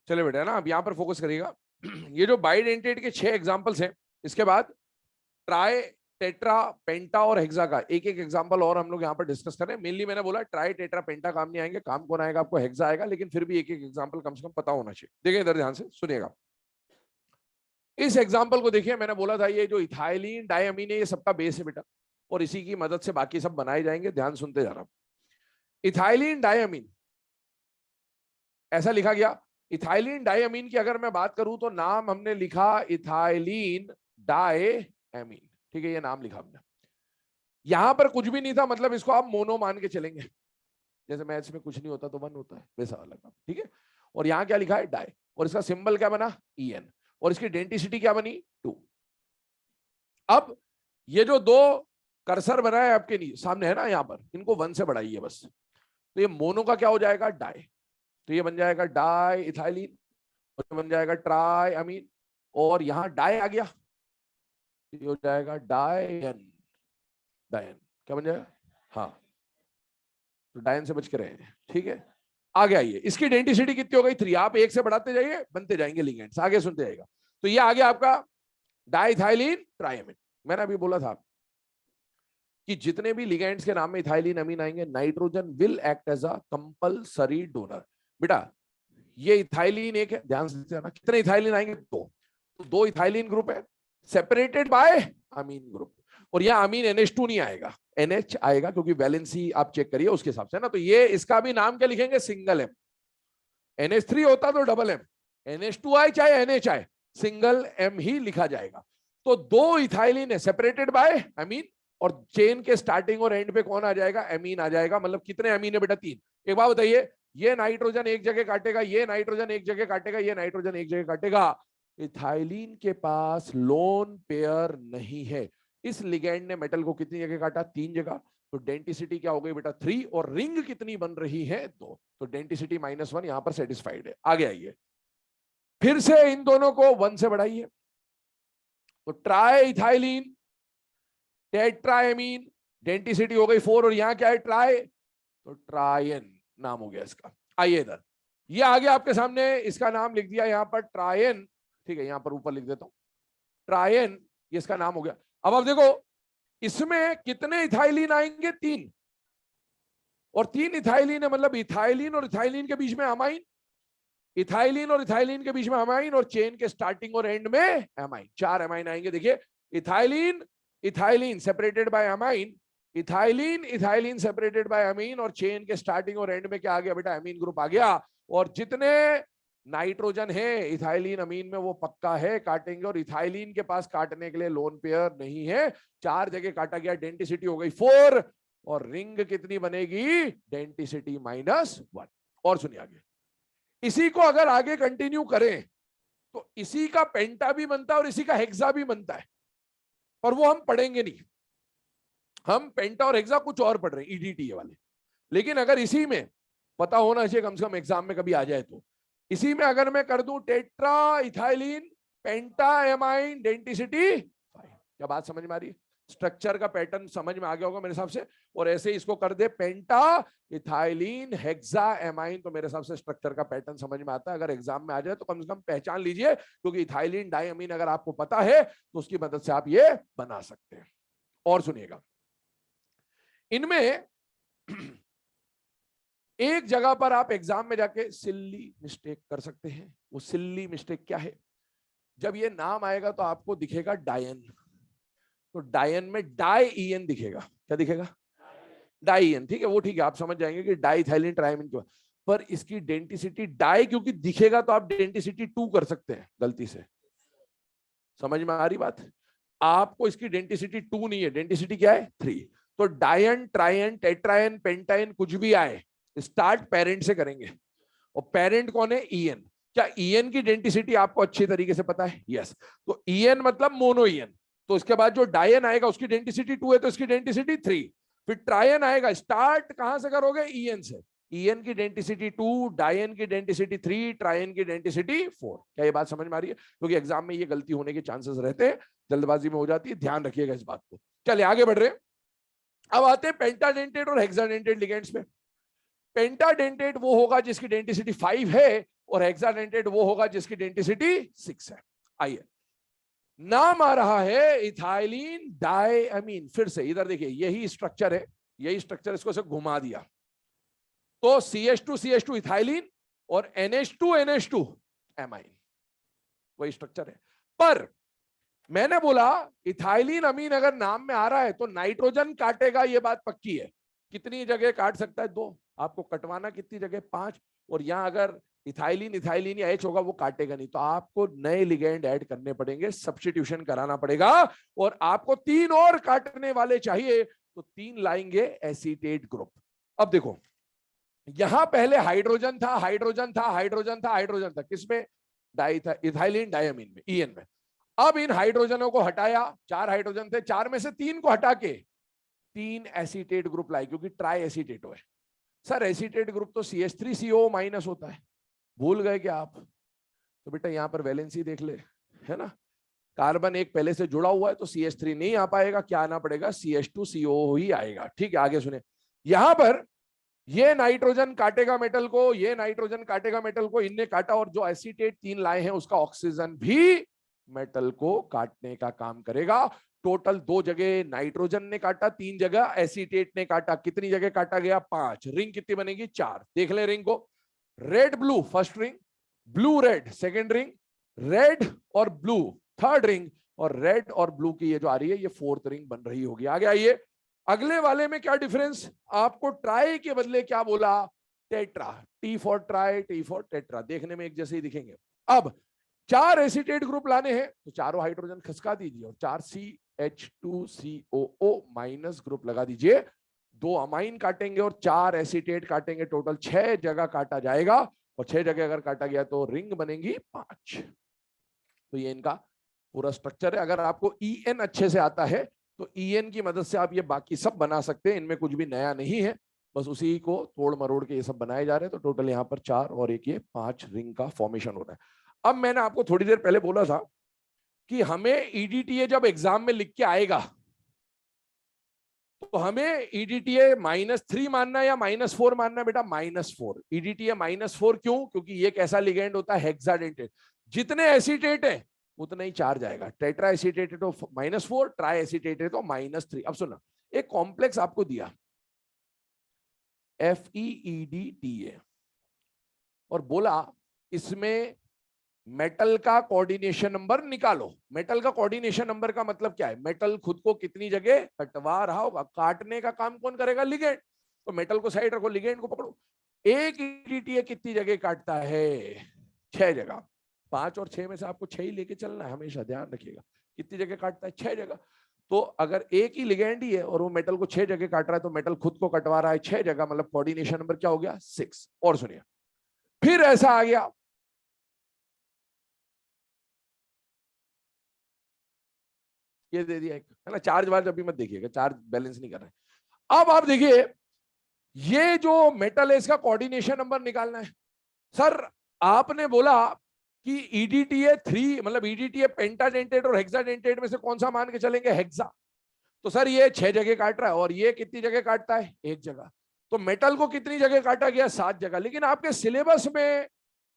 चले बेटा, है ना, अब यहां पर फोकस करिएगा। ये जो बाइडेंटेट के 6 एग्जांपल्स हैं, इसके बाद ट्राई, टेट्रा, पेंटा और हेक्सा का एक एक एग्जांपल और हम लोग यहाँ पर डिस्कस करें। मेनली मैंने बोला ट्राई, टेट्रा, पेंटा काम नहीं आएंगे, काम कौन आएगा आपको, हेक्सा आएगा, लेकिन फिर भी एक एक एग्जांपल कम से कम पता होना चाहिए। देखिए इधर ध्यान से सुनिएगा, इस एग्जांपल को देखिए। मैंने बोला था ये जो इथाइलिन डायमीन है ये सबका बेस है बेटा, और इसी की मदद से बाकी सब बनाए जाएंगे। ध्यान सुनते जा रहा हूं। इथाइलिन डायमीन ऐसा लिखा गया। इथाइलिन डायमीन की अगर मैं बात करूं तो नाम हमने लिखा इथाइलिन डायमीन, ठीक है, ये नाम लिखा हमने। यहां पर कुछ भी नहीं था, मतलब इसको आप मोनो मान के चलेंगे, जैसे मैथ्स में कुछ नहीं होता तो वन होता है, वैसा वाला काम, ठीक है। और यहां क्या लिखा है, डाई, और इसका सिंबल क्या बना, EN, और इसकी डेंटिसिटी क्या बनी, 2। अब ये जो दो कर्सर बनाए आपके सामने है ना, यहां पर इनको 1 से बढ़ाइए बस, तो ये मोनो का क्या हो जाएगा, डाई। तो ये बन जाएगा डाई इथाइलिन, और ये बन जाएगा ट्राई अमीन, और यहां डाई आ गया, ये हो जाएगा डायन। डायन क्या बन जाएगा? हाँ, तो डायन से बच के रहे, ठीक है। आगे आइए, इसकी डेंसिटी कितनी हो गई? 3। आप एक से बढ़ाते जाइए, बनते जाएंगे लिगेंड्स, आगे सुनते जाइएगा। तो ये आ गया आपका डाइथाइलिन ट्राइअमीन। मैंने अभी बोला था कि जितने भी लिगेंड्स के नाम में इथाइलिन अमीन आएंगे, nitrogen will act as a compulsory donor. बेटा ये इथाइलिन एक है, ध्यान से देखना, कितने इथाइलिन आएंगे? 2। तो 2 इथाइलिन ग्रुप है सेपरेटेड बाय अमीन ग्रुप, और यहां अमीन NH2 नहीं आएगा, NH आएगा, क्योंकि वैलेंसी आप चेक करिए उसके हिसाब से ना। तो ये इसका भी नाम क्या लिखेंगे? Single M। NH3 होता तो डबल M, NH2 आए चाहे NH आए, सिंगल M ही लिखा जाएगा। तो 2 इथाइलिन है सेपरेटेड बाय अमीन, और चेन के स्टार्टिंग और एंड पे कौन आ जाएगा? अमीन आ जाएगा। मतलब कितने अमीन है बेटा? 3। एक बात बताइए, ये नाइट्रोजन एक जगह काटेगा, ये नाइट्रोजन एक जगह काटेगा, ये नाइट्रोजन एक जगह काटेगा। इथाइलिन के पास लोन पेयर नहीं है। इस लिगेंड ने मेटल को कितनी जगह काटा? 3 जगह। तो डेंसिटी क्या हो गई बेटा? 3, और रिंग कितनी बन रही है? 2। तो डेंसिटी -1 यहां पर सेटिस्फाइड है। आगे आइए, फिर से इन दोनों को 1 से बढ़ाइए, तो ट्राई इथाइलिन टेट्राएमीन, डेंसिटी हो गई 4, और यहां क्या है? ट्राई, तो ट्रायन नाम हो गया इसका। आइए इधर, ये आ गया आपके सामने, इसका नाम लिख दिया यहां पर ट्रायन, ठीक है, यहां पर ऊपर लिख देता हूं ट्रायन, ये इसका नाम हो गया। अब आप देखो इसमें कितने इथाइलिन आएंगे? 3, और 3 इथाइलिन है, मतलब इथाइलिन और इथाइलिन के बीच में अमाइन, इथाइलिन और इथाइलिन के बीच में अमाइन, और चेन के स्टार्टिंग और एंड में अमाइन। 4 अमाइन आएंगे। देखिए, ethylene ethylene separated by amine, ethylene ethylene separated by amine, और चेन के स्टार्टिंग और एंड में क्या आ गया बेटा? अमीन ग्रुप आ गया। और जितने नाइट्रोजन है इथाइलिन अमीन में वो पक्का है काटेंगे, और इथाइलिन के पास काटने के लिए लोन पेयर नहीं है। 4 जगह काटा गया, डेंसिटी हो गई 4, और रिंग कितनी बनेगी? डेंसिटी -1। और सुनिए आगे, इसी को अगर आगे कंटिन्यू करें तो इसी का पेंटा भी बनता है और इसी का हेक्सा भी बनता है, पर वो हम पढ़ेंगे नहीं। हम पेंटा और हेक्सा कुछ और पढ़ रहे हैं, ईडीटी वाले। लेकिन अगर इसी में पता होना चाहिए, कम से कम एग्जाम में कभी आ जाए, तो इसी में अगर मैं कर दूं टेट्रा इथाइलिन पेंटा एमाइन डेंसिटी 5, क्या बात समझ में आ रही है? स्ट्रक्चर का पैटर्न समझ में आ गया होगा मेरे हिसाब से। और ऐसे ही इसको कर दे पेंटा इथाइलिन हेक्सा एमाइन, तो मेरे हिसाब से स्ट्रक्चर का पैटर्न समझ में आता है। अगर एग्जाम में आ जाए तो कम से कम पहचान लीजिए, क्योंकि इथाइलिन डाइअमीन अगर आपको पता है तो उसकी मदद से आप ये बना सकते हैं। और सुनिएगा, इनमें एक जगह पर आप एग्जाम में जाके सिल्ली मिस्टेक कर सकते हैं। वो सिल्ली मिस्टेक क्या है? जब ये नाम आएगा तो आपको दिखेगा डायन, तो डायन में डाई-ईएन दिखेगा। क्या दिखेगा? डाई-ईएन, ठीक है, वो ठीक है, आप समझ जाएंगे कि डाइथाइलिन ट्राइमीन के बाद। पर इसकी डेंसिटी डाई क्योंकि दिखेगा तो आप डेंसिटी 2 कर सकते हैं गलती से। समझ में आ रही बात? आपको इसकी डेंसिटी 2 नहीं है, डेंसिटी क्या है? 3। तो डायन ट्रायन टेट्रायन पेंटायन कुछ भी आए, स्टार्ट पेरेंट से करेंगे, और पेरेंट कौन है? ईएन। क्या ईएन की डेंसिटी आपको अच्छी तरीके से पता है? यस। तो ईएन मतलब मोनो ईएन, तो इसके बाद जो डायन आएगा उसकी डेंसिटी 2 है, तो इसकी डेंसिटी 3। फिर ट्रायन आएगा, स्टार्ट कहां से करोगे? ईएन से। ईएन की डेंसिटी 2, डायन की डेंसिटी 3, ट्रायन की डेंसिटी 4। क्या ये बात समझ में आ रही है? क्योंकि एग्जाम में ये गलती होने के चांसेस रहते हैं, जल्दबाजी में हो जाती है, ध्यान रखिएगा इस बात को। चलिए आगे बढ़ रहे हैं। अब आते हैं पेंटाडेंटेट और हेक्साडेंटेट लिगेंड्स में। पेंटाडेंटेट वो होगा जिसकी डेंसिटी 5 है, और हेक्साडेंटेट वो होगा जिसकी डेंसिटी 6 है। आइए, नाम आ रहा है इथाइलिन डाइअमीन। फिर से इधर देखिए, यही स्ट्रक्चर है, यही स्ट्रक्चर, इसको से घुमा दिया तो CH2 इथाइलिन और NH2 एमाइन, वही स्ट्रक्चर है। पर मैंने बोला इथाइलिन अमीन अगर नाम में आ रहा है तो नाइट्रोजन काटेगा, ये बात पक्की है। कितनी जगह काट सकता है? 2। आपको कटवाना कितनी जगह? 5। और यहां अगर इथाइलिन इथाइलिन या H होगा वो काटेगा नहीं, तो आपको नए लिगेंड ऐड करने पड़ेंगे, सब्स्टिट्यूशन कराना पड़ेगा, और आपको 3 और काटने वाले चाहिए, तो 3 लाएंगे एसीटेट ग्रुप। अब देखो, यहां पहले हाइड्रोजन था, हाइड्रोजन था, हाइड्रोजन था, हाइड्रोजन था, किसमें? डाई था, इथाइलिन डाइअमीन में, ईएन में। अब इन हाइड्रोजनों को हटाया, 4 हाइड्रोजन थे, 4 में से 3 को हटा के 3 एसीटेट ग्रुप लाए, क्योंकि ट्राई एसीटेटो है। सर एसीटेट ग्रुप तो CH3CO माइनस होता है, भूल गए क्या आप? तो बेटा यहां पर वैलेंसी देख ले, है ना, कार्बन एक पहले से जुड़ा हुआ है तो CH3 नहीं आ पाएगा, क्या आना पड़ेगा, CH2CO ही आएगा। ठीक है, आगे सुने, यहां पर ये नाइट्रोजन काटेगा मेटल को, ये नाइट्रोजन काटेगा मेटल को, इनने काटा, और जो एसीटेट 3 लाए हैं उसका ऑक्सीजन भी मेटल को काटने का काम करेगा। टोटल 2 जगह नाइट्रोजन ने काटा, 3 जगह एसीटेट ने काटा। कितनी जगह काटा गया, 5। रिंग कितनी बनेगी, 4। देख ले रिंग को, red blue first ring, blue red second ring, red और ब्लू थर्ड रिंग, और रेड और ब्लू की ये जो आ रही है ये फोर्थ रिंग बन रही होगी। आगे आइए, अगले वाले में क्या डिफरेंस, आपको ट्राई के बदले क्या बोला, tetra, T for try, T for tetra, देखने में एक जैसे ही दिखेंगे। अब 4 एसीटेट ग्रुप लाने हैं तो चारों हाइड्रोजन खसका दीजिए और 4 CH2COO माइनस ग्रुप लगा दीजिए। 2 अमाइन काटेंगे और 4 एसीटेट काटेंगे, टोटल 6 जगह काटा जाएगा, और 6 जगह अगर काटा गया तो रिंग बनेगी 5। तो ये इनका पूरा स्ट्रक्चर है। अगर आपको EN अच्छे से आता है तो EN की मदद से आप ये बाकी सब बना सकते हैं, इनमें कुछ भी नया नहीं है, बस उसी को तोड़ मरोड़ के ये सब बनाए जा रहे हैं। तो टोटल यहाँ पर 4 और एक ये 5 रिंग का फॉर्मेशन हो रहा है। अब मैंने आपको थोड़ी देर पहले बोला था कि हमें EDTA जब एग्जाम में लिख के आएगा तो हमें EDTA -3 मानना है या -4 मानना है, बेटा -4। EDTA -4 क्यों, क्योंकि ये कैसा लिगेंड होता है, हेक्साडेंटेट। जितने एसीटेट है उतना ही चार्ज आएगा। टेट्रा एसीटेट है तो -4, ट्राई एसीटेट है तो -3। अब सुना, एक कॉम्प्लेक्स आपको दिया FeEDTA और बोला इसमें मेटल का कोऑर्डिनेशन नंबर निकालो। मेटल का कोऑर्डिनेशन नंबर का मतलब क्या है, मेटल खुद को कितनी जगह कटवा रहा होगा, काटने का काम कौन करेगा, लिगेंड। तो मेटल को साइड रखो, लिगेंड को पकड़ो। एक EDTA कितनी जगह काटता है, 6 जगह। 5 और 6 में से आपको 6 ही लेके चलना है, हमेशा ध्यान रखिएगा। कितनी जगह काटता है, 6 जगह। तो अगर एक ही लिगेंड ही है और वो मेटल को 6 जगह काट रहा है तो मेटल खुद को कटवा रहा है 6 जगह, मतलब कोऑर्डिनेशन नंबर क्या हो गया, 6। और सुनिए, फिर ऐसा आ गया, ये दे दिया एक, है ना, चार्ज वार्ज अभी मत देखिएगा, चार्ज बैलेंस नहीं कर रहे। अब आप देखिए, ये जो मेटल है इसका कोऑर्डिनेशन नंबर निकालना है। सर आपने बोला कि EDTA 3 मतलब EDTA पेंटाडेंटेट और हेक्साडेंटेट में से कौन सा मान के चलेंगे, हेक्सा। तो सर ये 6 जगह काट रहा है और ये कितनी जगह काटता है, 1 जगह। तो मेटल को कितनी जगह काटा गया, 7 जगह। लेकिन आपके सिलेबस में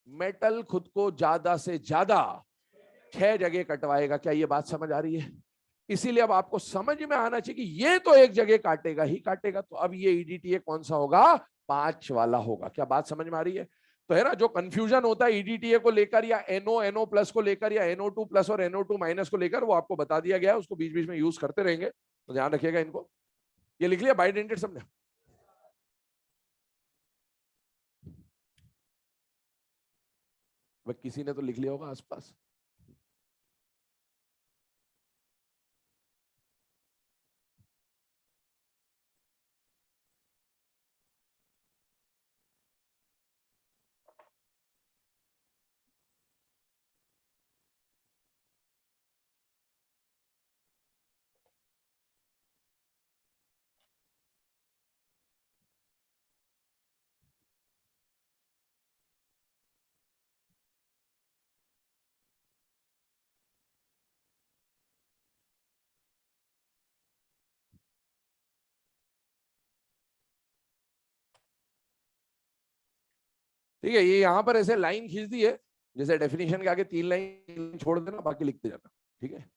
मेटल खुद को ज्यादा से ज्यादा 6 जगह कटवाएगा। क्या ये बात समझ आ रही है? इसीलिए अब आपको समझ में आना चाहिए कि ये तो एक जगह काटेगा ही काटेगा। तो अब ये EDTA कौन सा होगा, 5 वाला होगा। क्या बात समझ में आ रही है? तो है ना, जो कंफ्यूजन होता है EDTA को लेकर या NO प्लस को लेकर या NO2 प्लस और NO2 माइनस को लेकर, वो आपको बता दिया गया है, उसको बीच बीच में यूज करते रहेंगे, तो ध्यान रखिएगा इनको। ये लिख लिया बाइडेंटेड सबने? वह किसी ने तो लिख लिया होगा आसपास। ठीक है, ये यहां पर ऐसे लाइन खींच दी है, जैसे डेफिनेशन के आगे 3 लाइन छोड़ देना, बाकी लिखते जाना। ठीक है,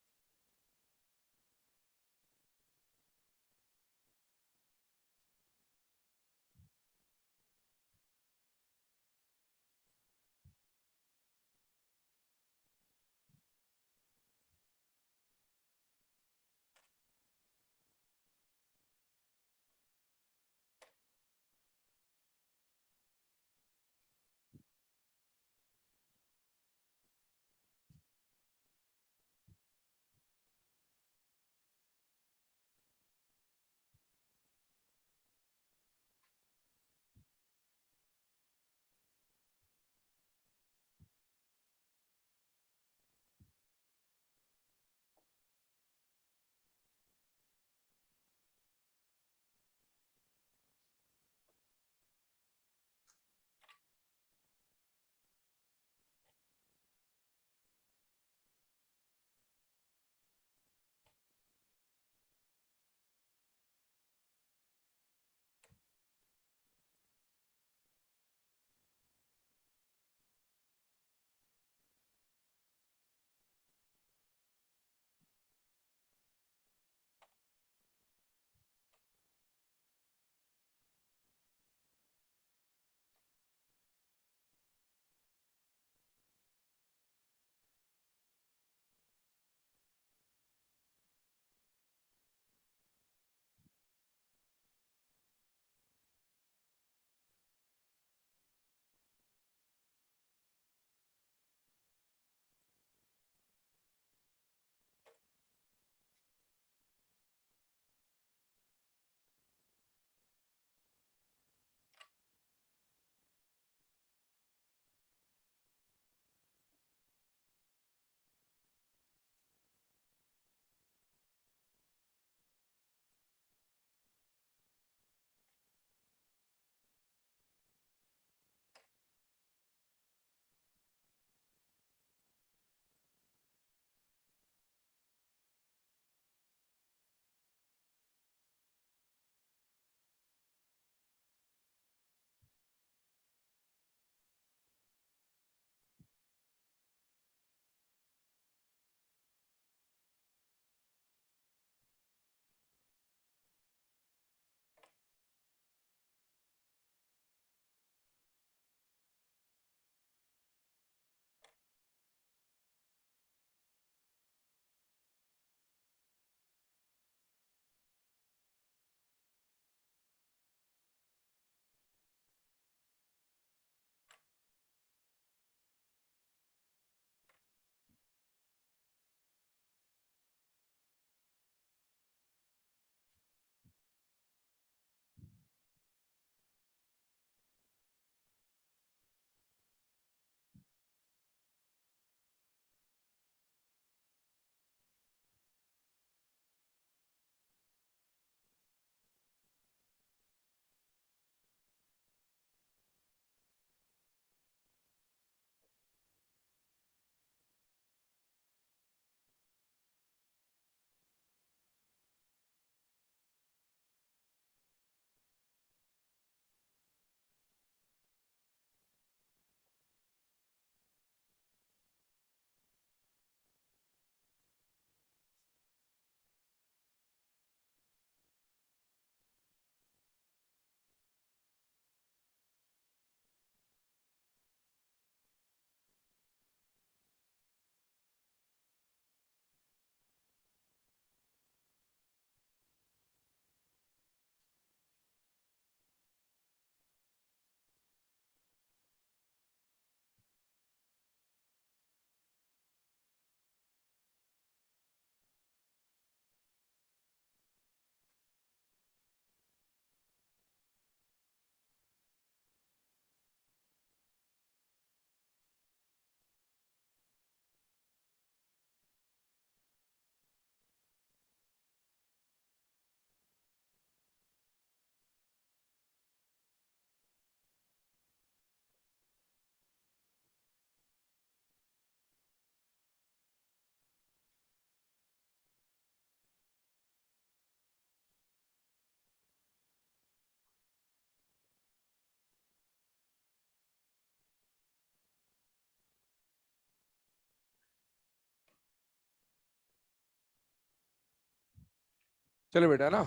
चलो बेटा ना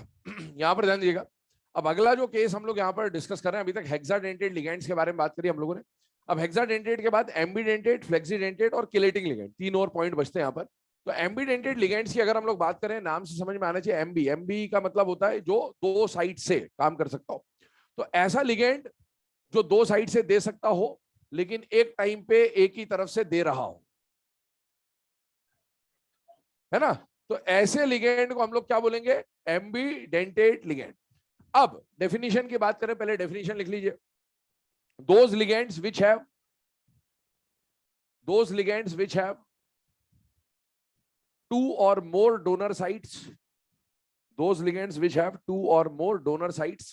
यहाँ पर ध्यान दीजिएगा। अब अगला जो केस हम लोग यहाँ पर डिस्कस कर रहे हैं, अभी तक हेक्साडेंटेट लिगेंड्स के बारे में बात करी हम लोगों ने। अब हेक्साडेंटेट के बाद एम्बीडेंटेट, फ्लेक्सीडेंटेट और किलेटिंग लिगेंड, तीन और पॉइंट बचते हैं यहाँ पर। तो एम्बीडेंटेट लिगेंड्स की अगर हम लोग बात करें, नाम से समझ में आना चाहिए एमबी। एमबी का मतलब होता है जो दो साइड से काम कर सकता हो। तो ऐसा लिगेंड जो दो साइड से दे सकता हो लेकिन एक टाइम पे एक ही तरफ से दे रहा हो, है ना। तो ऐसे लिगेंड को हम लोग क्या बोलेंगे, एम्बीडेंटेट लिगेंड। अब डेफिनेशन की बात करें, पहले डेफिनेशन लिख लीजिए। those ligands which have two or more donor sites, those ligands which have two or more donor sites,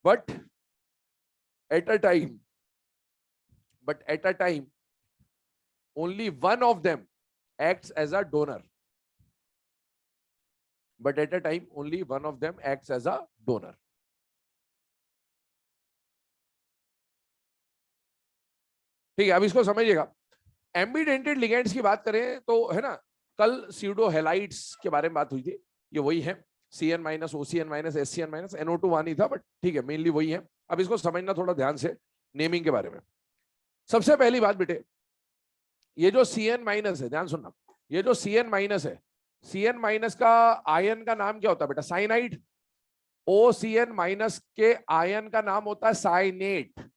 but at a time only one of them acts as a donor, but at a time only one of them acts as a donor. ठीक है, अब इसको समझिएगा। एम्बीडेंटेड ligands की बात करें तो है ना, कल सीडो हेलाइड्स के बारे में बात हुई थी, ये वही है, CN minus, OCN minus, SCN minus, NO2 वहां नहीं था बट ठीक है, मेनली वही है। अब इसको समझना थोड़ा ध्यान से, नेमिंग के बारे में। सबसे पहली बात बेटे, ये जो CN माइनस है, ध्यान सुनना, ये जो CN माइनस है, CN माइनस का आयन का नाम क्या होता है बेटा, साइनाइड। OCN माइनस के आयन का नाम होता है साइनेट।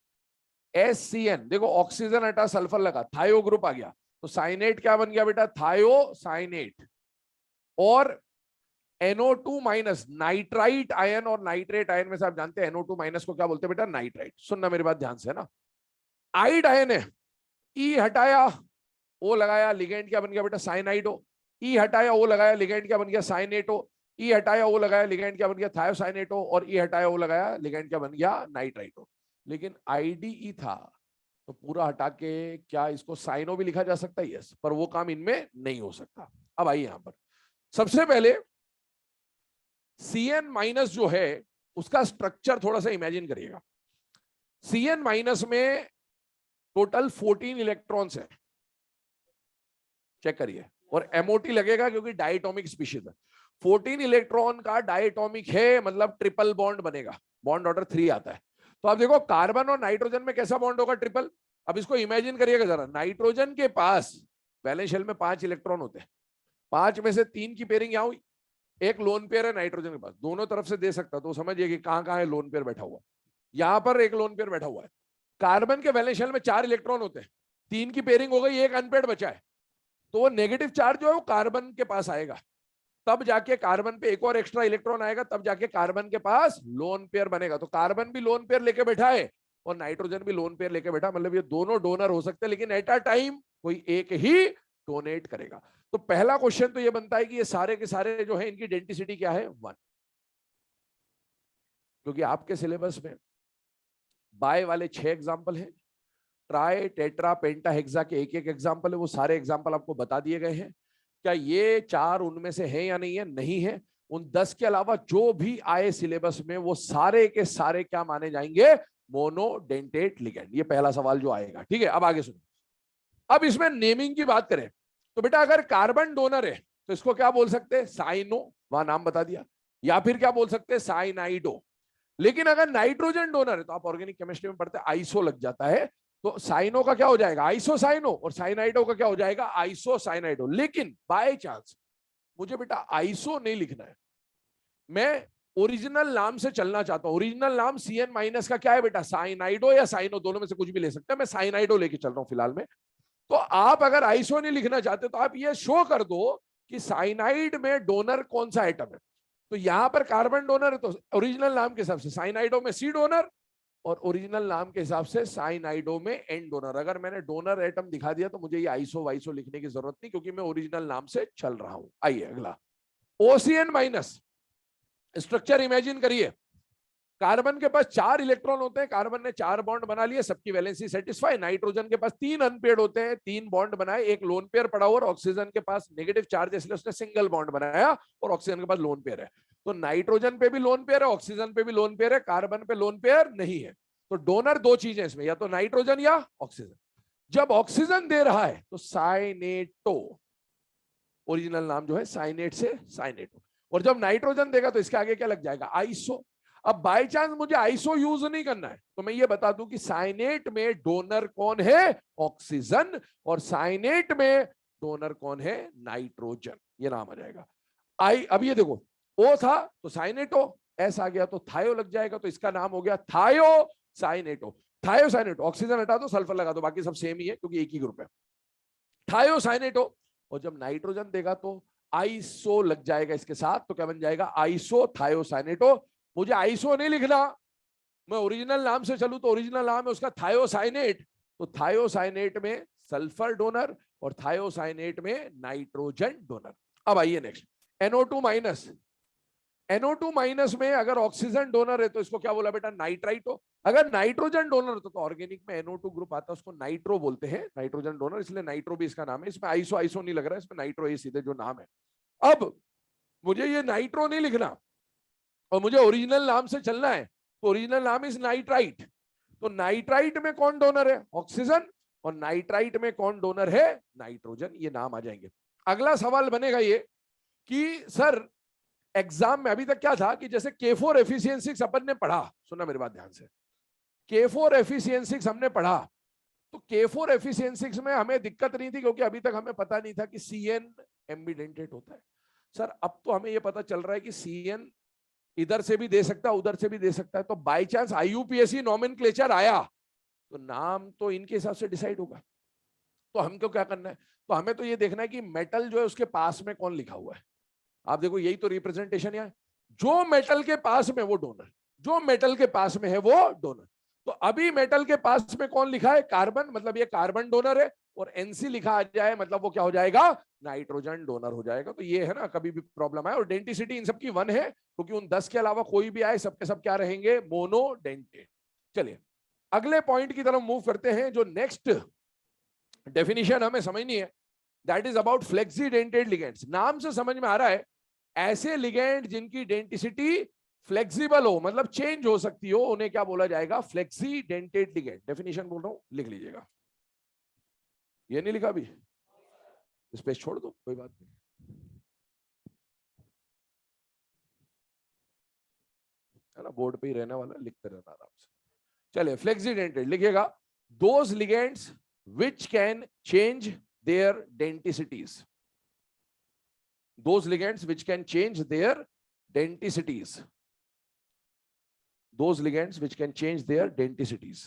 SCN, देखो ऑक्सीजन हटा सल्फर लगा, थायो ग्रुप आ गया, तो साइनेट क्या बन गया बेटा, थायो साइनेट। और NO2 माइनस नाइट्राइट आयन और नाइट्रेट आयन में से आप जानते हैं NO2 माइनस को क्या बोलते हैं बेटा, नाइट्राइट। सुनना मेरी बात ध्यान से ना, आइड आयन है, ई हटाया ओ लगाया, लिगेंड क्या बन गया बेटा, साइनाइडो। ई हटाया ओ लगाया, लिगेंड क्या बन गया, साइनेटो। ई हटाया ओ लगाया, लिगेंड क्या बन गया, थायोसाइनेटो। और ई हटाया ओ लगाया, लिगेंड क्या बन गया, नाइट्राइटो। लेकिन IDE था तो पूरा हटा के क्या इसको साइनो भी लिखा जा सकता है, यस, पर वो काम इनमें नहीं हो सकता। अब आइए यहां पर, सबसे पहले CN माइनस जो है उसका स्ट्रक्चर थोड़ा सा इमेजिन करिएगा। CN माइनस में टोटल 14 इलेक्ट्रॉन्स है, चेक करिए, और MOT लगेगा क्योंकि डायटोमिक स्पीशीज है। 14 इलेक्ट्रॉन का डायटोमिक है, मतलब ट्रिपल बॉन्ड बनेगा, बॉन्ड ऑर्डर 3 आता है। तो आप देखो कार्बन और नाइट्रोजन में कैसा बॉन्ड होगा, ट्रिपल। अब इसको इमेजिन करिएगा जरा, नाइट्रोजन के पास वैलेंस शेल में 5 इलेक्ट्रॉन होते हैं, 5 में से 3 की पेयरिंग यहां हुई, एक लोन पेयर है नाइट्रोजन के पास, दोनों तरफ से दे सकता, तो समझिए कि कहां कहां है लोन पेयर बैठा हुआ। यहां पर एक लोन पेयर बैठा हुआ है। कार्बन के वैलेंस शेल में 4 इलेक्ट्रॉन होते हैं, 3 की पेयरिंग हो गई, एक अनपेयर्ड बचा है, तो वो नेगेटिव चार्ज जो है वो कार्बन के पास आएगा, तब जाके कार्बन पे एक और एक्स्ट्रा इलेक्ट्रॉन आएगा, तब जाके कार्बन के पास लोन पेयर बनेगा। तो कार्बन भी लोन पेयर लेके बैठा है और नाइट्रोजन भी लोन पेयर लेके बैठा, मतलब ये दोनों डोनर हो सकते हैं, लेकिन एट अ टाइम कोई एक ही डोनेट करेगा। तो पहला क्वेश्चन तो ये बनता है कि ये सारे के सारे जो है इनकी डेंसिटी क्या है, 1, क्योंकि आपके सिलेबस में बाय वाले 6 एग्जाम्पल हैं, ट्राई टेट्रा पेंटा हेक्सा के एक एक एग्जाम्पल है, वो सारे एग्जाम्पल आपको बता दिए गए हैं। क्या ये 4 उनमें से है या नहीं है, नहीं है। उन 10 के अलावा जो भी आए सिलेबस में वो सारे के सारे क्या माने जाएंगे, मोनोडेंटेट लिगेंड। ये पहला सवाल जो आएगा, ठीक है। अब आगे सुनो, अब इसमें नेमिंग की बात करें तो बेटा अगर कार्बन डोनर है तो इसको क्या बोल सकते हैं, साइनो, वहां नाम बता दिया, या फिर क्या बोल सकते हैं, साइनाइडो। लेकिन अगर नाइट्रोजन डोनर है तो आप ऑर्गेनिक केमिस्ट्री में पढ़ते हैं आइसो लग जाता है, तो साइनो का क्या हो जाएगा, आइसोसाइनो, और साइनाइडो का क्या हो जाएगा, आइसोसाइनाइडो। लेकिन बाय चांस मुझे बेटा आइसो नहीं लिखना है, मैं ओरिजिनल नाम से चलना चाहता हूं। ओरिजिनल नाम CN माइनस का क्या है बेटा, साइनाइडो या साइनो, दोनों में से कुछ भी ले सकते हैं, मैं साइनाइडो लेके चल रहा हूं फिलहाल में। तो आप अगर आइसो नहीं लिखना चाहते तो आप ये शो कर दो कि साइनाइड में डोनर कौन सा आइटम है। तो यहां पर कार्बन डोनर है तो ओरिजिनल नाम के हिसाब से साइनाइडो में C डोनर, और ओरिजिनल नाम के हिसाब से साइनाइडो में N डोनर। अगर मैंने डोनर एटम दिखा दिया तो मुझे ये आइसो वाइसो लिखने की जरूरत नहीं, क्योंकि मैं ओरिजिनल नाम से चल रहा हूं। आइए अगला, OCN माइनस। स्ट्रक्चर इमेजिन करिए, कार्बन के पास 4 इलेक्ट्रॉन होते हैं, कार्बन ने 4 बॉन्ड बना लिए, सबकी वैलेंसी सेटिस्फाई। नाइट्रोजन के पास 3 अनपेयर्ड होते हैं, 3 बॉन्ड बनाए, एक लोन पेयर पड़ा हुआ, और ऑक्सीजन के पास नेगेटिव चार्ज इसलिए उसने सिंगल बॉन्ड बनाया, और ऑक्सीजन के पास लोन पेयर है। तो नाइट्रोजन पे भी लोन पेयर है, ऑक्सीजन पे भी लोन पेयर है, कार्बन पे लोन पेयर नहीं है। तो डोनर 2 चीजें इसमें, या तो नाइट्रोजन या ऑक्सीजन। जब ऑक्सीजन दे रहा है तो साइनेटो, ओरिजिनल नाम जो है साइनेट से साइनेटो। और जब नाइट्रोजन देगा तो इसके आगे क्या लग जाएगा, आइसो। अब बाय चांस मुझे आइसो यूज नहीं करना है तो मैं ये बता दूं कि साइनेट में डोनर कौन है, ऑक्सीजन, और साइनेट में डोनर कौन है, नाइट्रोजन। ये नाम आ जाएगा। अब ये देखो, ओ था तो साइनेटो, एस आ गया तो थायो लग जाएगा, तो इसका नाम हो गया थायो साइनेटो। थायो साइनेटो, ऑक्सीजन हटा दो, सल्फर लगा दो, बाकी सब सेम ही है क्योंकि एक ही ग्रुप है। थायो साइनेटो। और जब नाइट्रोजन देगा तो आइसो लग जाएगा इसके साथ, तो क्या बन जाएगा, आइसो थायो साइनेटो। मुझे आइसो नहीं लिखना, मैं ओरिजिनल नाम से चलूं तो ओरिजिनल नाम है उसका थायोसाइनेट, तो थायोसाइनेट में सल्फर डोनर और थायोसाइनेट में नाइट्रोजन डोनर। अब आइए next, NO2 minus. NO2 minus में अगर ऑक्सीजन डोनर है तो इसको क्या बोला बेटा, नाइट्राइटो। अगर नाइट्रोजन डोनर हो तो ऑर्गेनिक में NO2 ग्रुप आता है, उसको नाइट्रो बोलते हैं, नाइट्रोजन डोनर, इसलिए नाइट्रो भी इसका नाम है। इसमें आइसो आइसो नहीं लग रहा है, इसमें नाइट्रो ही सीधे जो नाम है। अब मुझे ये नाइट्रो नहीं लिखना और मुझे ओरिजिनल नाम से चलना है, तो ओरिजिनल नाम इज नाइट्राइट। तो नाइट्राइट में कौन डोनर है, ऑक्सीजन, और नाइट्राइट में कौन डोनर है, नाइट्रोजन। ये नाम आ जाएंगे। अगला सवाल बनेगा ये कि सर एग्जाम में अभी तक क्या था कि जैसे K4 एफिशिएंसी अपन ने पढ़ा, सुना मेरी बात ध्यान से, K4 एफिशिएंसी हमने पढ़ा, तो K4 एफिशिएंसी में हमें दिक्कत नहीं थी क्योंकि अभी तक हमें पता नहीं था कि CN एम्बिडेंटेट होता है। सर अब तो हमें यह पता चल रहा है कि CN इधर से भी दे सकता है, उधर से भी दे सकता है। तो बाय चांस IUPAC नॉमेनक्लेचर आया तो नाम तो इनके हिसाब से डिसाइड होगा। तो हमको क्या करना है, तो हमें तो ये देखना है कि मेटल जो है उसके पास में कौन लिखा हुआ है। आप देखो यही तो रिप्रेजेंटेशन है, जो मेटल के पास में वो डोनर, जो मेटल के पास में है वो डोनर। तो अभी मेटल के पास में कौन लिखा है, कार्बन, मतलब ये कार्बन डोनर है, और NC लिखा आ जाए मतलब वो क्या हो जाएगा, नाइट्रोजन डोनर हो जाएगा। तो ये है ना, कभी भी प्रॉब्लम आए, और डेंटिसिटी इन सबकी 1 है क्योंकि उन 10 के अलावा कोई भी आए सबके सब क्या रहेंगे, मोनोडेंटेट। चलिए अगले पॉइंट की तरफ मूव करते हैं। जो नेक्स्ट डेफिनेशन हमें समझनी है, दैट इज अबाउट फ्लेक्सीडेंटेड लिगेंड्स। नाम से समझ में आ रहा है ऐसे लिगेंड जिनकी डेंटिसिटी फ्लेक्सिबल हो, मतलब चेंज हो सकती हो, उन्हें क्या बोला जाएगा, फ्लेक्सीडेंटेड लिगेंड। डेफिनेशन बोल रहा हूं, लिख लीजिएगा। ये नहीं लिखा अभी, स्पेस छोड़ दो, कोई बात नहीं, है ना, बोर्ड पे ही रहने वाला, लिखते रहना आराम से। चलिए फ्लेक्सीडेंटेड लिखिएगा, those ligands which can change their denticities, those ligands which can change their denticities, those ligands which can change their denticities।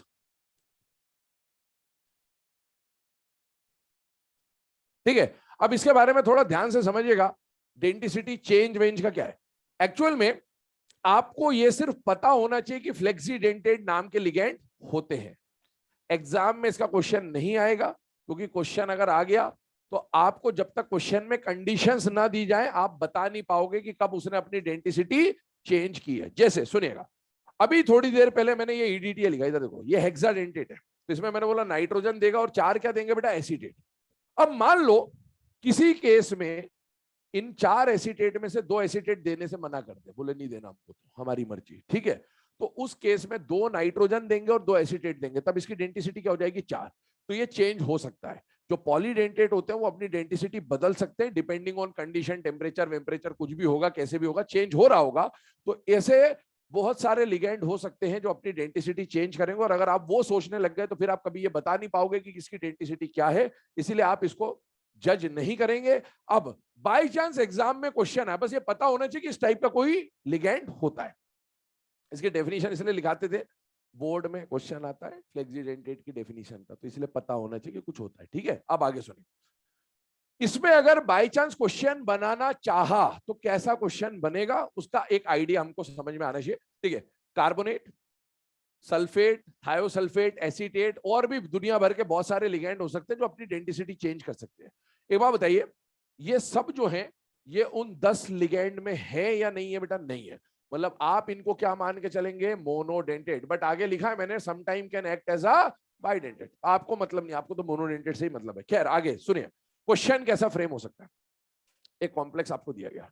ठीक है, अब इसके बारे में थोड़ा ध्यान से समझिएगा, डेंटिसिटी चेंज वेंज का क्या है। एक्चुअल में आपको यह सिर्फ पता होना चाहिए कि फ्लेक्सीडेंटेड नाम के लिगेंड होते हैं। एग्जाम में इसका क्वेश्चन नहीं आएगा क्योंकि क्वेश्चन अगर आ गया तो आपको जब तक क्वेश्चन में कंडीशंस ना दी जाए आप बता नहीं पाओगे कि कब उसने अपनी डेंटिसिटी चेंज की है। जैसे सुनिएगा, अभी थोड़ी देर पहले मैंने ये EDTA लिखा, इधर देखो, ये हेक्साडेंटेट है, तो इसमें मैंने बोला नाइट्रोजन देगा और 4 क्या देंगे बेटा, एसीटेट। अब मान लो किसी केस में इन 4 एसीटेट में से 2 एसीटेट देने से मना कर दे, बोले नहीं देना हमको, तो हमारी मर्जी, ठीक है, तो उस केस में 2 नाइट्रोजन देंगे और 2 एसीटेट देंगे, तब इसकी डेंटिसिटी क्या हो जाएगी, 4। तो ये चेंज हो सकता है। जो पॉलीडेंटेट होते हैं वो अपनी डेंटिसिटी बदल सकते हैं डिपेंडिंग ऑन कंडीशन, टेम्परेचर वेम्परेचर, कुछ भी होगा, कैसे भी होगा, चेंज हो रहा होगा। तो ऐसे बहुत सारे लिगेंड हो सकते हैं जो अपनी डेंटिसिटी चेंज करेंगे, और अगर आप वो सोचने लग गए तो फिर आप कभी ये बता नहीं पाओगे कि किसकी डेंटिसिटी क्या है, इसीलिए आप इसको जज नहीं करेंगे। अब बाय चांस एग्जाम में क्वेश्चन है, बस ये पता होना चाहिए कि इस टाइप का कोई लिगेंड होता है। इसकी डेफिनेशन इसलिए लिखाते थे, बोर्ड में क्वेश्चन आता है फ्लेक्सीडेंटेट की डेफिनेशन का, तो इसलिए पता होना चाहिए कि कुछ होता है। ठीक है, अब आगे सुनिए, इसमें अगर बाय चांस क्वेश्चन बनाना चाहा तो कैसा क्वेश्चन बनेगा, उसका एक आइडिया हमको समझ में आना चाहिए। ठीक है, कार्बोनेट, सल्फेट, थायोसल्फेट, एसीटेट, और भी दुनिया भर के बहुत सारे लिगेंड हो सकते हैं जो अपनी डेंटिसिटी चेंज कर सकते हैं। एक बात बताइए, ये सब जो है ये उन 10 लिगेंड में है या नहीं है बेटा, नहीं है, मतलब आप इनको क्या मान के चलेंगे, मोनोडेंटेट। बट आगे लिखा है मैंने sometime can act as a bidentate, आपको मतलब नहीं, आपको तो मोनोडेंटेट से ही मतलब है। खैर आगे सुनिए, क्वेश्चन कैसा फ्रेम हो सकता है। एक कॉम्प्लेक्स आपको दिया गया,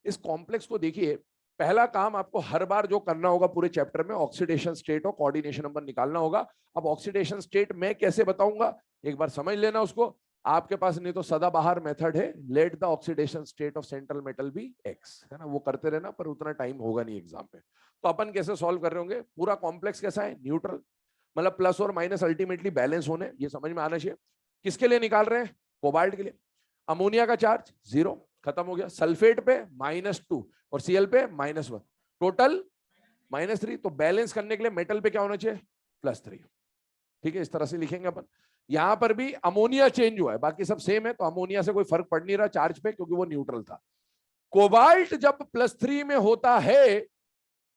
इस कॉम्प्लेक्स को देखिए, पहला काम आपको हर बार जो करना होगा पूरे चैप्टर में, ऑक्सीडेशन स्टेट और कोऑर्डिनेशन नंबर निकालना होगा। अब ऑक्सीडेशन स्टेट मैं कैसे बताऊंगा, एक बार समझ लेना उसको। आपके पास नहीं तो सदाबहार मेथड है, let the oxidation state of central metal be X, है ना, वो करते रहना, पर उतना टाइम होगा नहीं एग्जाम में। तो अपन कैसे सॉल्व कर रहे होंगे, पूरा कॉम्प्लेक्स कैसा है, न्यूट्रल, मतलब प्लस और माइनस अल्टीमेटली बैलेंस होने, ये समझ में आना चाहिए। किसके लिए निकाल रहे हैं, कोबाल्ट के लिए। अमोनिया का चार्ज 0, खत्म हो गया। सल्फेट पे -2 और Cl पे -1, टोटल -3। तो बैलेंस करने के लिए मेटल पे क्या होना चाहिए, +3। ठीक है, इस तरह से लिखेंगे अपन। यहां पर भी अमोनिया चेंज हुआ है, बाकी सब सेम है, तो अमोनिया से कोई फर्क पड़ नहीं रहा चार्ज पे, क्योंकि वो न्यूट्रल था। कोबाल्ट जब +3 में होता है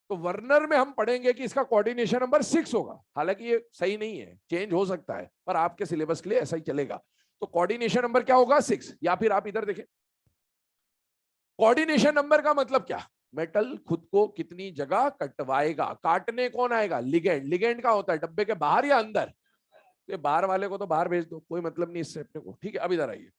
तो वर्नर में हम पढ़ेंगे कि इसका कोऑर्डिनेशन नंबर 6 होगा। हालांकि ये सही नहीं है, चेंज हो सकता है, पर आपके सिलेबस के लिए ऐसा ही चलेगा। तो कोऑर्डिनेशन नंबर क्या होगा, 6। या फिर आप इधर देखें, कोऑर्डिनेशन नंबर का मतलब क्या, मेटल खुद को कितनी जगह कटवाएगा। काटने कौन आएगा, लिगेंड। लिगेंड का होता है डब्बे के बाहर या अंदर, तो बाहर वाले को तो बाहर भेज दो, कोई मतलब नहीं इससे अपने को। ठीक है, अब इधर आइए।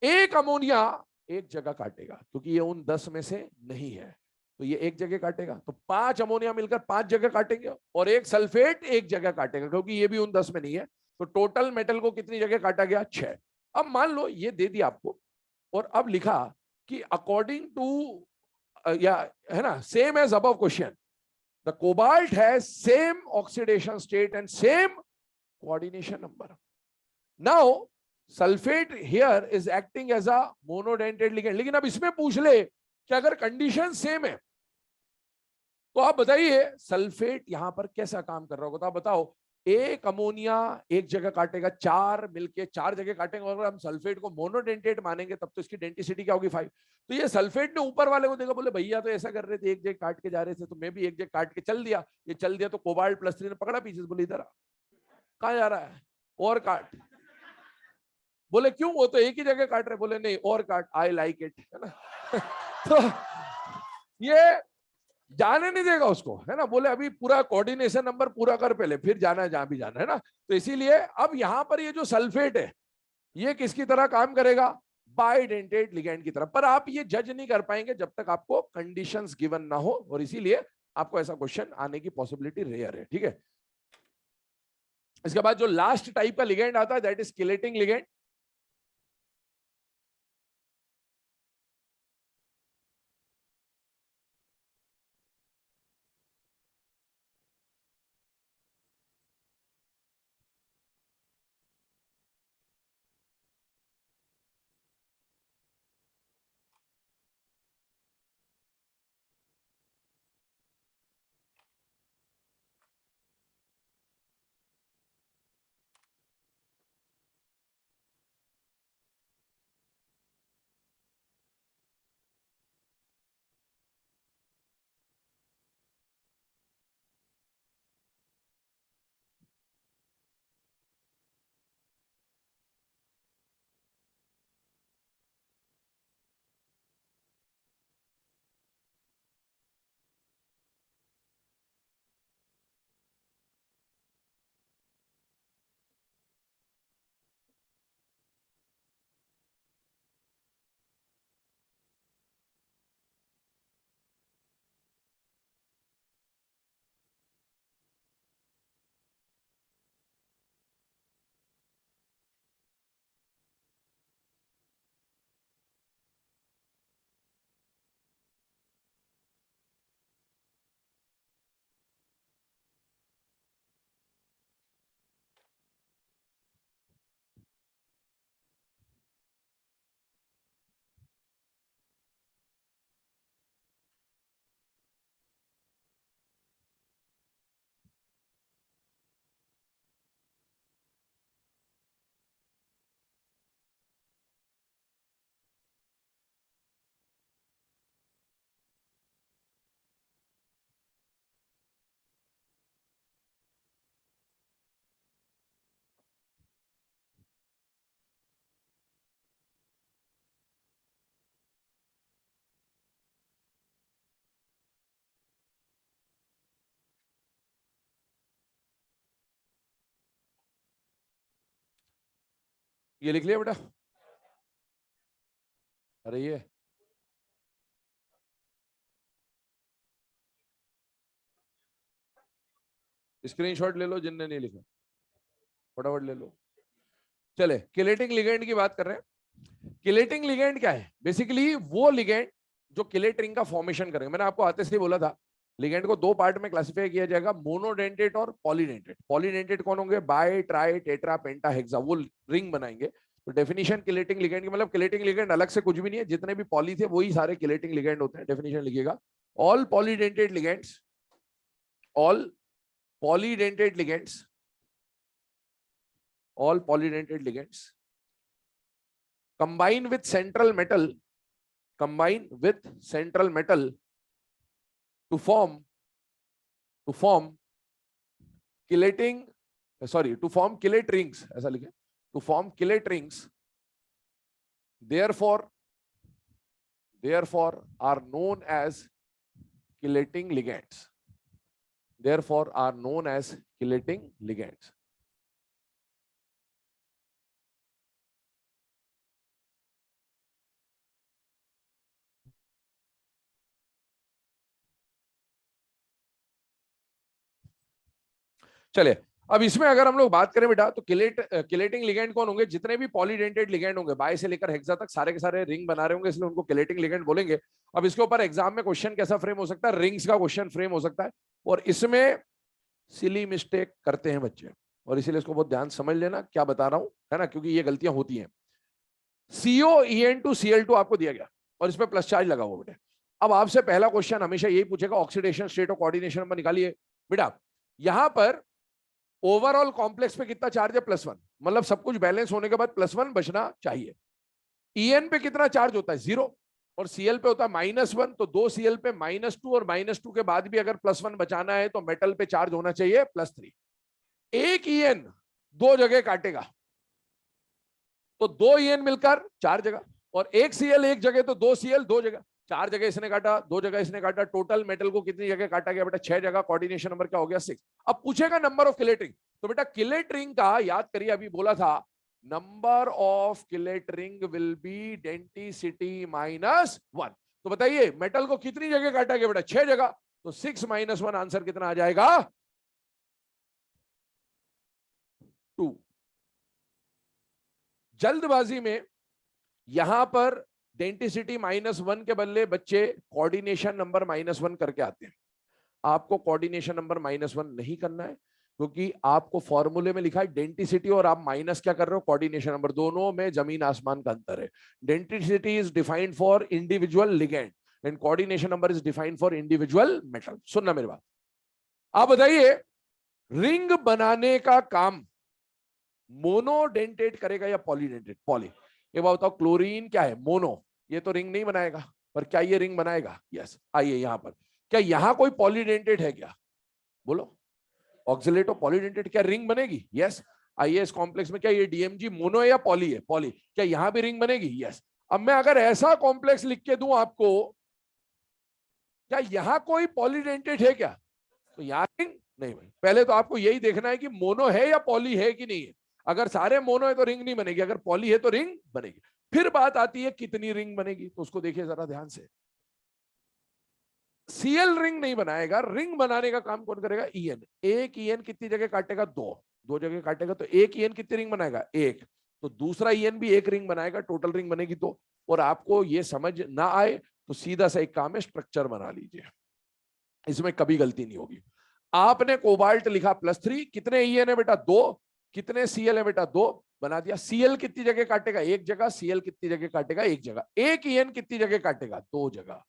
एक अमोनिया एक जगह काटेगा, क्योंकि ये उन 10 में से नहीं है, तो ये एक जगह काटेगा। तो 5 अमोनिया मिलकर 5 जगह काटेंगे, और एक सल्फेट एक जगह काटेगा, क्योंकि ये भी उन 10 में नहीं है। तो टोटल मेटल को कितनी जगह काटा गया, 6। अब मान लो ये दे दिया आपको, और अब लिखा कि अकॉर्डिंग टू, या है ना, same as above question, the cobalt has same oxidation state and same coordination number. Now sulfate here is acting as a monodentate ligand. लेकिन अब इसमें पूछ ले कि अगर कंडीशन सेम है, तो आप बताइए सल्फेट यहां पर कैसा काम कर रहा होगा। तो आप बताओ, एक अमोनिया एक जगह काटेगा, 4 मिलके 4 जगह काटेंगे। अगर हम सल्फेट को मोनोडेंटेट मानेंगे तब तो इसकी डेंसिटी क्या होगी, 5। तो ये सल्फेट ने ऊपर वाले को देखा, बोले भैया तो ऐसा कर रहे थे, एक जगह काट के जा रहे थे, तो मैं भी एक जगह काट के चल दिया। ये चल दिया तो कोबाल्ट +3 ने पकड़ा पीछे से, बोले इधर कहां जा रहा है, और काट। बोले क्यों, वो तो एक ही जगह काट रहे, बोले नहीं और काट, आई लाइक इट, है ना। तो ये जाने नहीं देगा उसको, है ना। बोले अभी पूरा कोऑर्डिनेशन नंबर पूरा कर पहले, फिर जाना है जहां भी जाना है ना। तो इसीलिए अब यहां पर ये जो सल्फेट है, ये किसकी तरह काम करेगा, बाइडेंटेट लिगैंड की तरह। पर आप ये जज नहीं कर पाएंगे जब तक आपको कंडीशंस गिवन ना हो, और इसीलिए आपको ऐसा क्वेश्चन आने की पॉसिबिलिटी रेयर है। ठीक है, इसके बाद जो लास्ट टाइप का लिगेंड आता है, दैट इज किलेटिंग लिगेंड। ये लिख लिया बेटा, अरे ये स्क्रीनशॉट ले लो जिनने नहीं लिखा, फटाफट ले लो। चले किलेटिंग लिगेंड की बात कर रहे हैं। किलेटिंग लिगेंड क्या है? बेसिकली वो लिगेंड जो किलेट रिंग का फॉर्मेशन करेंगे। मैंने आपको आते से बोला था लिगेंड को दो पार्ट में क्लासिफाई किया जाएगा, मोनोडेंटेट और पॉलीडेंटेट। पॉलीडेंटेट कौन होंगे? Bye, tri, tetra, penta, hexa, वो रिंग बनाएंगे। तो डेफिनेशन किलेटिंग लिगेंड की मतलब किलेटिंग लिगेंड अलग से कुछ भी नहीं है, जितने भी पॉली थे वही सारे किलेटिंग लिगेंड होते हैं। डेफिनेशन लिखिएगा, all polydentate ligands, all polydentate ligands, all polydentate ligands combine with central metal, combine with central metal to form chelating, sorry, to form chelate rings, ऐसा लिखे, to form chelate rings, therefore are known as chelating ligands, therefore are known as chelating ligands. चलिए अब इसमें अगर हम लोग बात करें बेटा, तो किलेटिंग लिगेंड कौन होंगे? जितने भी पॉलीडेंटेट लिगेंड होंगे, बाय से लेकर हेक्सा तक सारे के सारे रिंग बना रहे होंगे, इसलिए उनको किलेटिंग लिगेंड बोलेंगे। अब इसके ऊपर एग्जाम में क्वेश्चन कैसा फ्रेम हो सकता है? रिंग्स का क्वेश्चन फ्रेम हो सकता है, और इसमें सिली मिस्टेक करते हैं बच्चे, और इसीलिए इसको बहुत ध्यान समझ लेना क्या बता रहा हूं, है ना, क्योंकि ये गलतियां होती हैं। COEN2Cl2 आपको दिया गया और इसमें प्लस चार्ज लगा हुआ बेटा। अब आपसे पहला क्वेश्चन हमेशा यही पूछेगा, ऑक्सीडेशन स्टेट और कोऑर्डिनेशन नंबर निकालिए बेटा। यहां पर ओवरऑल कॉम्प्लेक्स पे कितना चार्ज है? +1, मतलब सब कुछ बैलेंस होने के बाद +1 बचना चाहिए। EN पे कितना चार्ज होता है? 0, और Cl पे होता है -1, तो 2 Cl पे -2, और -2 के बाद भी अगर +1 बचाना है तो मेटल पे चार्ज होना चाहिए +3। एक EN दो जगह काटेगा तो 2 EN मिलकर 4 जगह, और एक Cl एक जगह तो 2 Cl 2 जगह, 4 जगह इसने काटा, 2 जगह इसने काटा, टोटल मेटल को कितनी जगह काटा गया बेटा? 6 जगह। कोऑर्डिनेशन नंबर क्या हो गया? 6। अब पूछेगा नंबर ऑफ किलेट रिंग, तो बेटा किलेट रिंग का याद करिए, अभी बोला था number of chelate ring will be density -1। तो बताइए मेटल को कितनी जगह काटा गया बेटा? 6 जगह, तो 6 - 1 आंसर कितना आ जाएगा? 2। जल्दबाजी में यहां पर डेंसिटी -1 के बदले बच्चे कोऑर्डिनेशन नंबर -1 करके आते हैं। आपको कोऑर्डिनेशन नंबर -1 नहीं करना है, क्योंकि आपको फॉर्मूले में लिखा है डेंसिटी, और आप माइनस क्या कर रहे हो? Coordination number. दोनों में जमीन आसमान का अंतर है। Density is defined for individual ligand and coordination number is defined for individual metal. सुनना मेरी बात। आप बताइए रिंग बनाने का काम मोनोडेंटेट करेगा या पॉलीडेंटेट? पॉली। ये बताओ क्लोरीन क्या है? मोनो। ये तो रिंग नहीं बनाएगा, पर क्या ये रिंग बनाएगा? यस। आइए यहां पर, क्या यहां कोई पॉलीडेंटेट है क्या? बोलो। ऑक्सिलेट और पॉलीडेंटेट, क्या रिंग बनेगी? यस। आइए इस कॉम्प्लेक्स में क्या ये DMG मोनो है या पॉली है? पॉली। क्या यहां भी रिंग बनेगी? यस। अब मैं अगर ऐसा कॉम्प्लेक्स लिख के दूं आपको, क्या यहां कोई पॉलीडेंटेट है क्या? तो यहां रिंग नहीं बनेगी। पहले तो आपको यही देखना है कि मोनो है या पॉली है कि नहीं है। अगर सारे मोनो है तो रिंग नहीं बनेगी, अगर पॉली है तो रिंग बनेगी। फिर बात आती है कितनी रिंग बनेगी, तो उसको देखिए जरा ध्यान से। Cl रिंग नहीं बनाएगा, रिंग बनाने का काम कौन करेगा? EN। एक EN कितनी जगह काटेगा? 2 जगह काटेगा, तो एक EN कितनी रिंग बनाएगा? 1। तो दूसरा EN भी एक रिंग बनाएगा, टोटल रिंग बनेगी 2। और आपको ये समझ ना आए तो सीधा सा एक काम है, स्ट्रक्चर बना लीजिए, इसमें कभी गलती नहीं होगी। आपने कोबाल्ट लिखा +3, कितने EN है बेटा? 2। कितने Cl है बेटा? 2। बना दिया। Cl कितनी जगह काटेगा? एक जगह। Cl कितनी जगह काटेगा? एक जगह। एक EN कितनी जगह काटेगा? 2 जगह।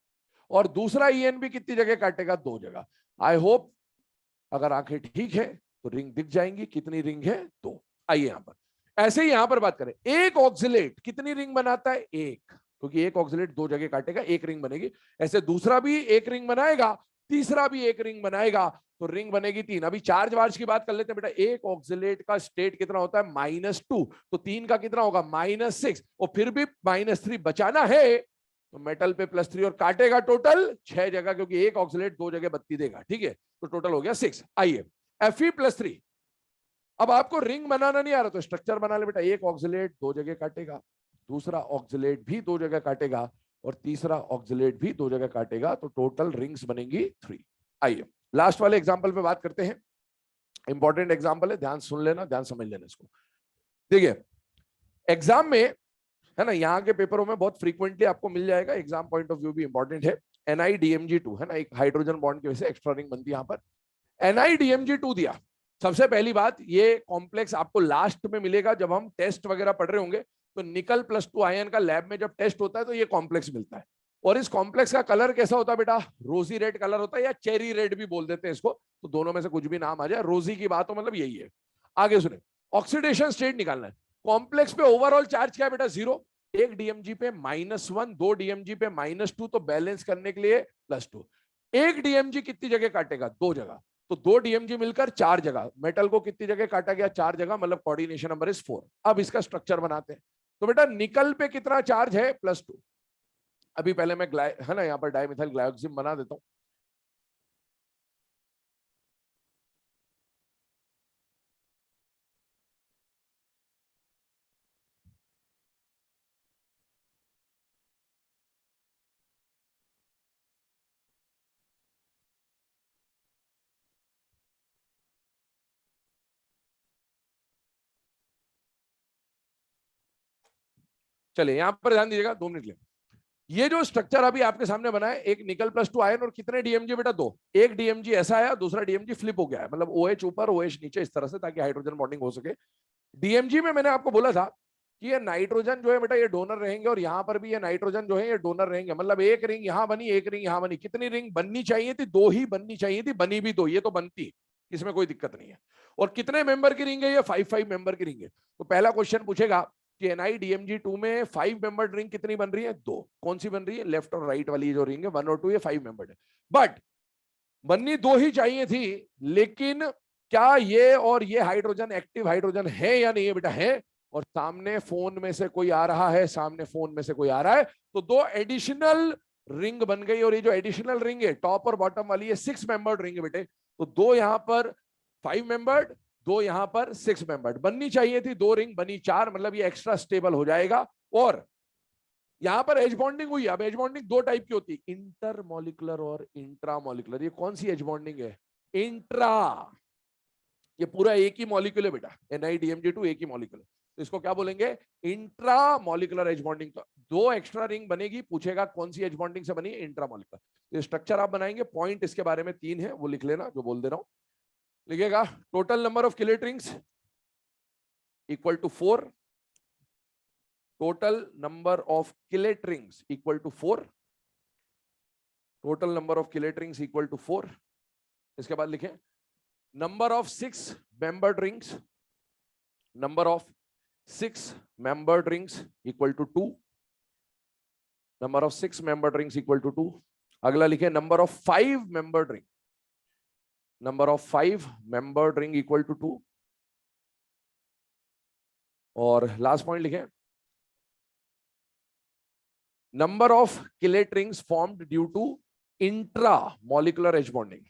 और दूसरा EN भी कितनी जगह काटेगा? 2 जगह। आई होप अगर आंखें ठीक है तो रिंग दिख जाएंगी। कितनी रिंग है? 2। आइए यहां पर, ऐसे ही यहां पर बात करें, एक ऑक्सिलेट कितनी रिंग बनाता है? 1, क्योंकि एक ऑक्सिलेट 2 जगह काटेगा, एक रिंग बनेगी। ऐसे दूसरा भी एक रिंग बनाएगा, तीसरा भी एक रिंग बनाएगा, तो रिंग बनेगी 3। अभी चार्ज वार्ज की बात कर लेते हैं बेटा। एक ऑक्सिलेट का स्टेट कितना होता है? -2, तो 3 का कितना होगा? -6, और फिर भी -3 बचाना है, तो मेटल पे +3 और काटेगा टोटल 6 जगह, क्योंकि एक ऑक्सिलेट 2 जगह बत्ती देगा। ठीक है, तो टोटल हो गया 6। आइए Fe+3। अब आपको रिंग बनाना नहीं आ रहा तो स्ट्रक्चर बना ले बेटा। एक ऑक्सिलेट 2 जगह काटेगा, दूसरा ऑक्सिलेट भी 2 जगह काटेगा, और तीसरा ऑक्सिलेट भी 2 जगह काटेगा, तो टोटल रिंग्स बनेंगी 3। आइए लास्ट वाले एग्जांपल पे बात करते हैं। इंपॉर्टेंट एग्जांपल है, ध्यान सुन लेना, ध्यान समझ लेना इसको। देखिए एग्जाम में है ना, यहाँ के पेपरों में बहुत फ्रीक्वेंटली आपको मिल जाएगा, एग्जाम पॉइंट ऑफ व्यू भी इंपॉर्टेंट है। NiDMG2 है ना, एक हाइड्रोजन बॉन्ड की वजह से एक्स्ट्रा रिंग बनती है यहाँ पर। NiDMG2 दिया, सबसे पहली बात ये कॉम्प्लेक्स आपको लास्ट में मिलेगा जब हम टेस्ट वगैरह पढ़ रहे होंगे, तो निकल +2 आयन का लैब में जब टेस्ट होता है तो ये कॉम्प्लेक्स मिलता है। और इस कॉम्प्लेक्स का कलर कैसा होता है बेटा, रोजी रेड कलर होता है, या चेरी रेड भी बोल देते हैं इसको, तो दोनों में से कुछ भी नाम आ जाए, रोजी की बात हो मतलब यही है। आगे सुने, ऑक्सीडेशन स्टेट निकालना है। कॉम्प्लेक्स पे ओवरऑल चार्ज क्या है बेटा, 0। एक डीएमजी पे -1, 2 डीएमजी पे -2, तो बैलेंस करने के लिए +2। एक डीएमजी कितनी जगह काटेगा, 2 जगह, तो 2 डीएमजी मिलकर 4 जगह। मेटल को कितनी जगह काटा गया, 4 जगह, मतलब कोऑर्डिनेशन नंबर इज 4। अब इसका स्ट्रक्चर बनाते हैं। तो बेटा निकल पे कितना चार्ज है, +2। अभी पहले मैं है ना यहाँ पर डाइमिथाइल ग्लाइकोसिम बना देता हूं। चलिए यहां पर ध्यान दीजिएगा, 2 मिनट ले। ये जो स्ट्रक्चर अभी आपके सामने बना है, एक निकल +2 आयन और कितने डीएमजी बेटा, 2। एक डीएमजी ऐसा आया, दूसरा डीएमजी फ्लिप हो गया है, मतलब OH ऊपर OH नीचे, इस तरह से, ताकि हाइड्रोजन बॉन्डिंग हो सके। डीएमजी में मैंने आपको बोला था कि ये नाइट्रोजन जो है बेटा ये डोनर रहेंगे, और यहां पर भी ये नाइट्रोजन जो है ये डोनर रहेंगे। मतलब एक रिंग यहां बनी, एक रिंग यहां बनी। कितनी रिंग बननी चाहिए थी, 2 ही बननी चाहिए थी, बनी भी 2, ये तो बनती, इसमें कोई दिक्कत नहीं है। और कितने मेंबर की रिंग है, ये 5 मेंबर की रिंग है। तो पहला क्वेश्चन पूछेगा कि NiDMG2 में 5 मेंबर्ड रिंग कितनी बन रही है, 2। कौन सी बन रही है, लेफ्ट और राइट वाली जो रिंग है, 1 और 2, ये 5 मेंबर्ड है। बट बननी 2 ही चाहिए थी, लेकिन क्या ये और ये हाइड्रोजन एक्टिव हाइड्रोजन है या नहीं है बेटा, है। और सामने फोन में से कोई आ रहा है, सामने फोन में से कोई आ रहा है, तो 2 एडिशनल रिंग बन गई। और ये जो एडिशनल रिंग है टॉप और बॉटम वाली, ये 6 मेंबर्ड रिंग है बेटे। तो 2 यहां पर 5 मेंबर्ड, 2 यहां पर 6 मेंबर्ड। बननी चाहिए थी 2 रिंग, बनी 4, मतलब ये एक्स्ट्रा स्टेबल हो जाएगा। और यहां पर एज बॉन्डिंग हुई। अब एज बॉन्डिंग 2 टाइप की होती है, इंटरमोलिकुलर और इंट्रामोलिकुलर। ये कौन सी एज बॉन्डिंग है, इंट्रा। ये पूरा एक ही मॉलिक्यूल है बेटा, NiDMG2 एक ही मॉलिक्यूल है, तो इसको क्या बोलेंगे, इंट्रा मॉलिकुलर एज बॉन्डिंग। तो 2 एक्स्ट्रा रिंग बनेगी, पूछेगा कौन सी एज बॉन्डिंग से बनी है, इंट्रा मॉलिकुलर। तो स्ट्रक्चर आप बनाएंगे, पॉइंट इसके बारे में 3 है, वो लिख लेना जो बोल दे रहा हूं। लिखेगा total number of chelate rings equal to 4, total number of chelate rings equal to 4, total number of chelate rings equal to 4। इसके बाद लिखें number of 6 membered rings, number of 6 membered rings equal to 2, number of 6 membered rings equal to 2। अगला लिखे number of 5 membered ring, number of 5 membered ring equal to 2। और last point लिखे number of chelate rings formed due to intramolecular H bonding,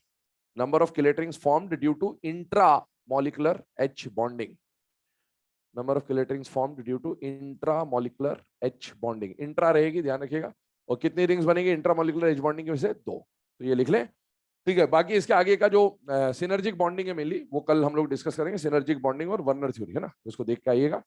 number of chelate rings formed due to intramolecular H bonding, number of chelate rings formed due to intramolecular H bonding। Intra रहेगी, ध्यान रखिएगा। और कितनी rings बनेगी intramolecular H bonding की वजह से, 2। तो ये लिख लें, ठीक है। बाकी इसके आगे का जो सिनर्जिक बॉन्डिंग है मेनली, वो कल हम लोग डिस्कस करेंगे, सिनर्जिक बॉन्डिंग और वर्नर थ्योरी, है ना, तो इसको देख के आइएगा।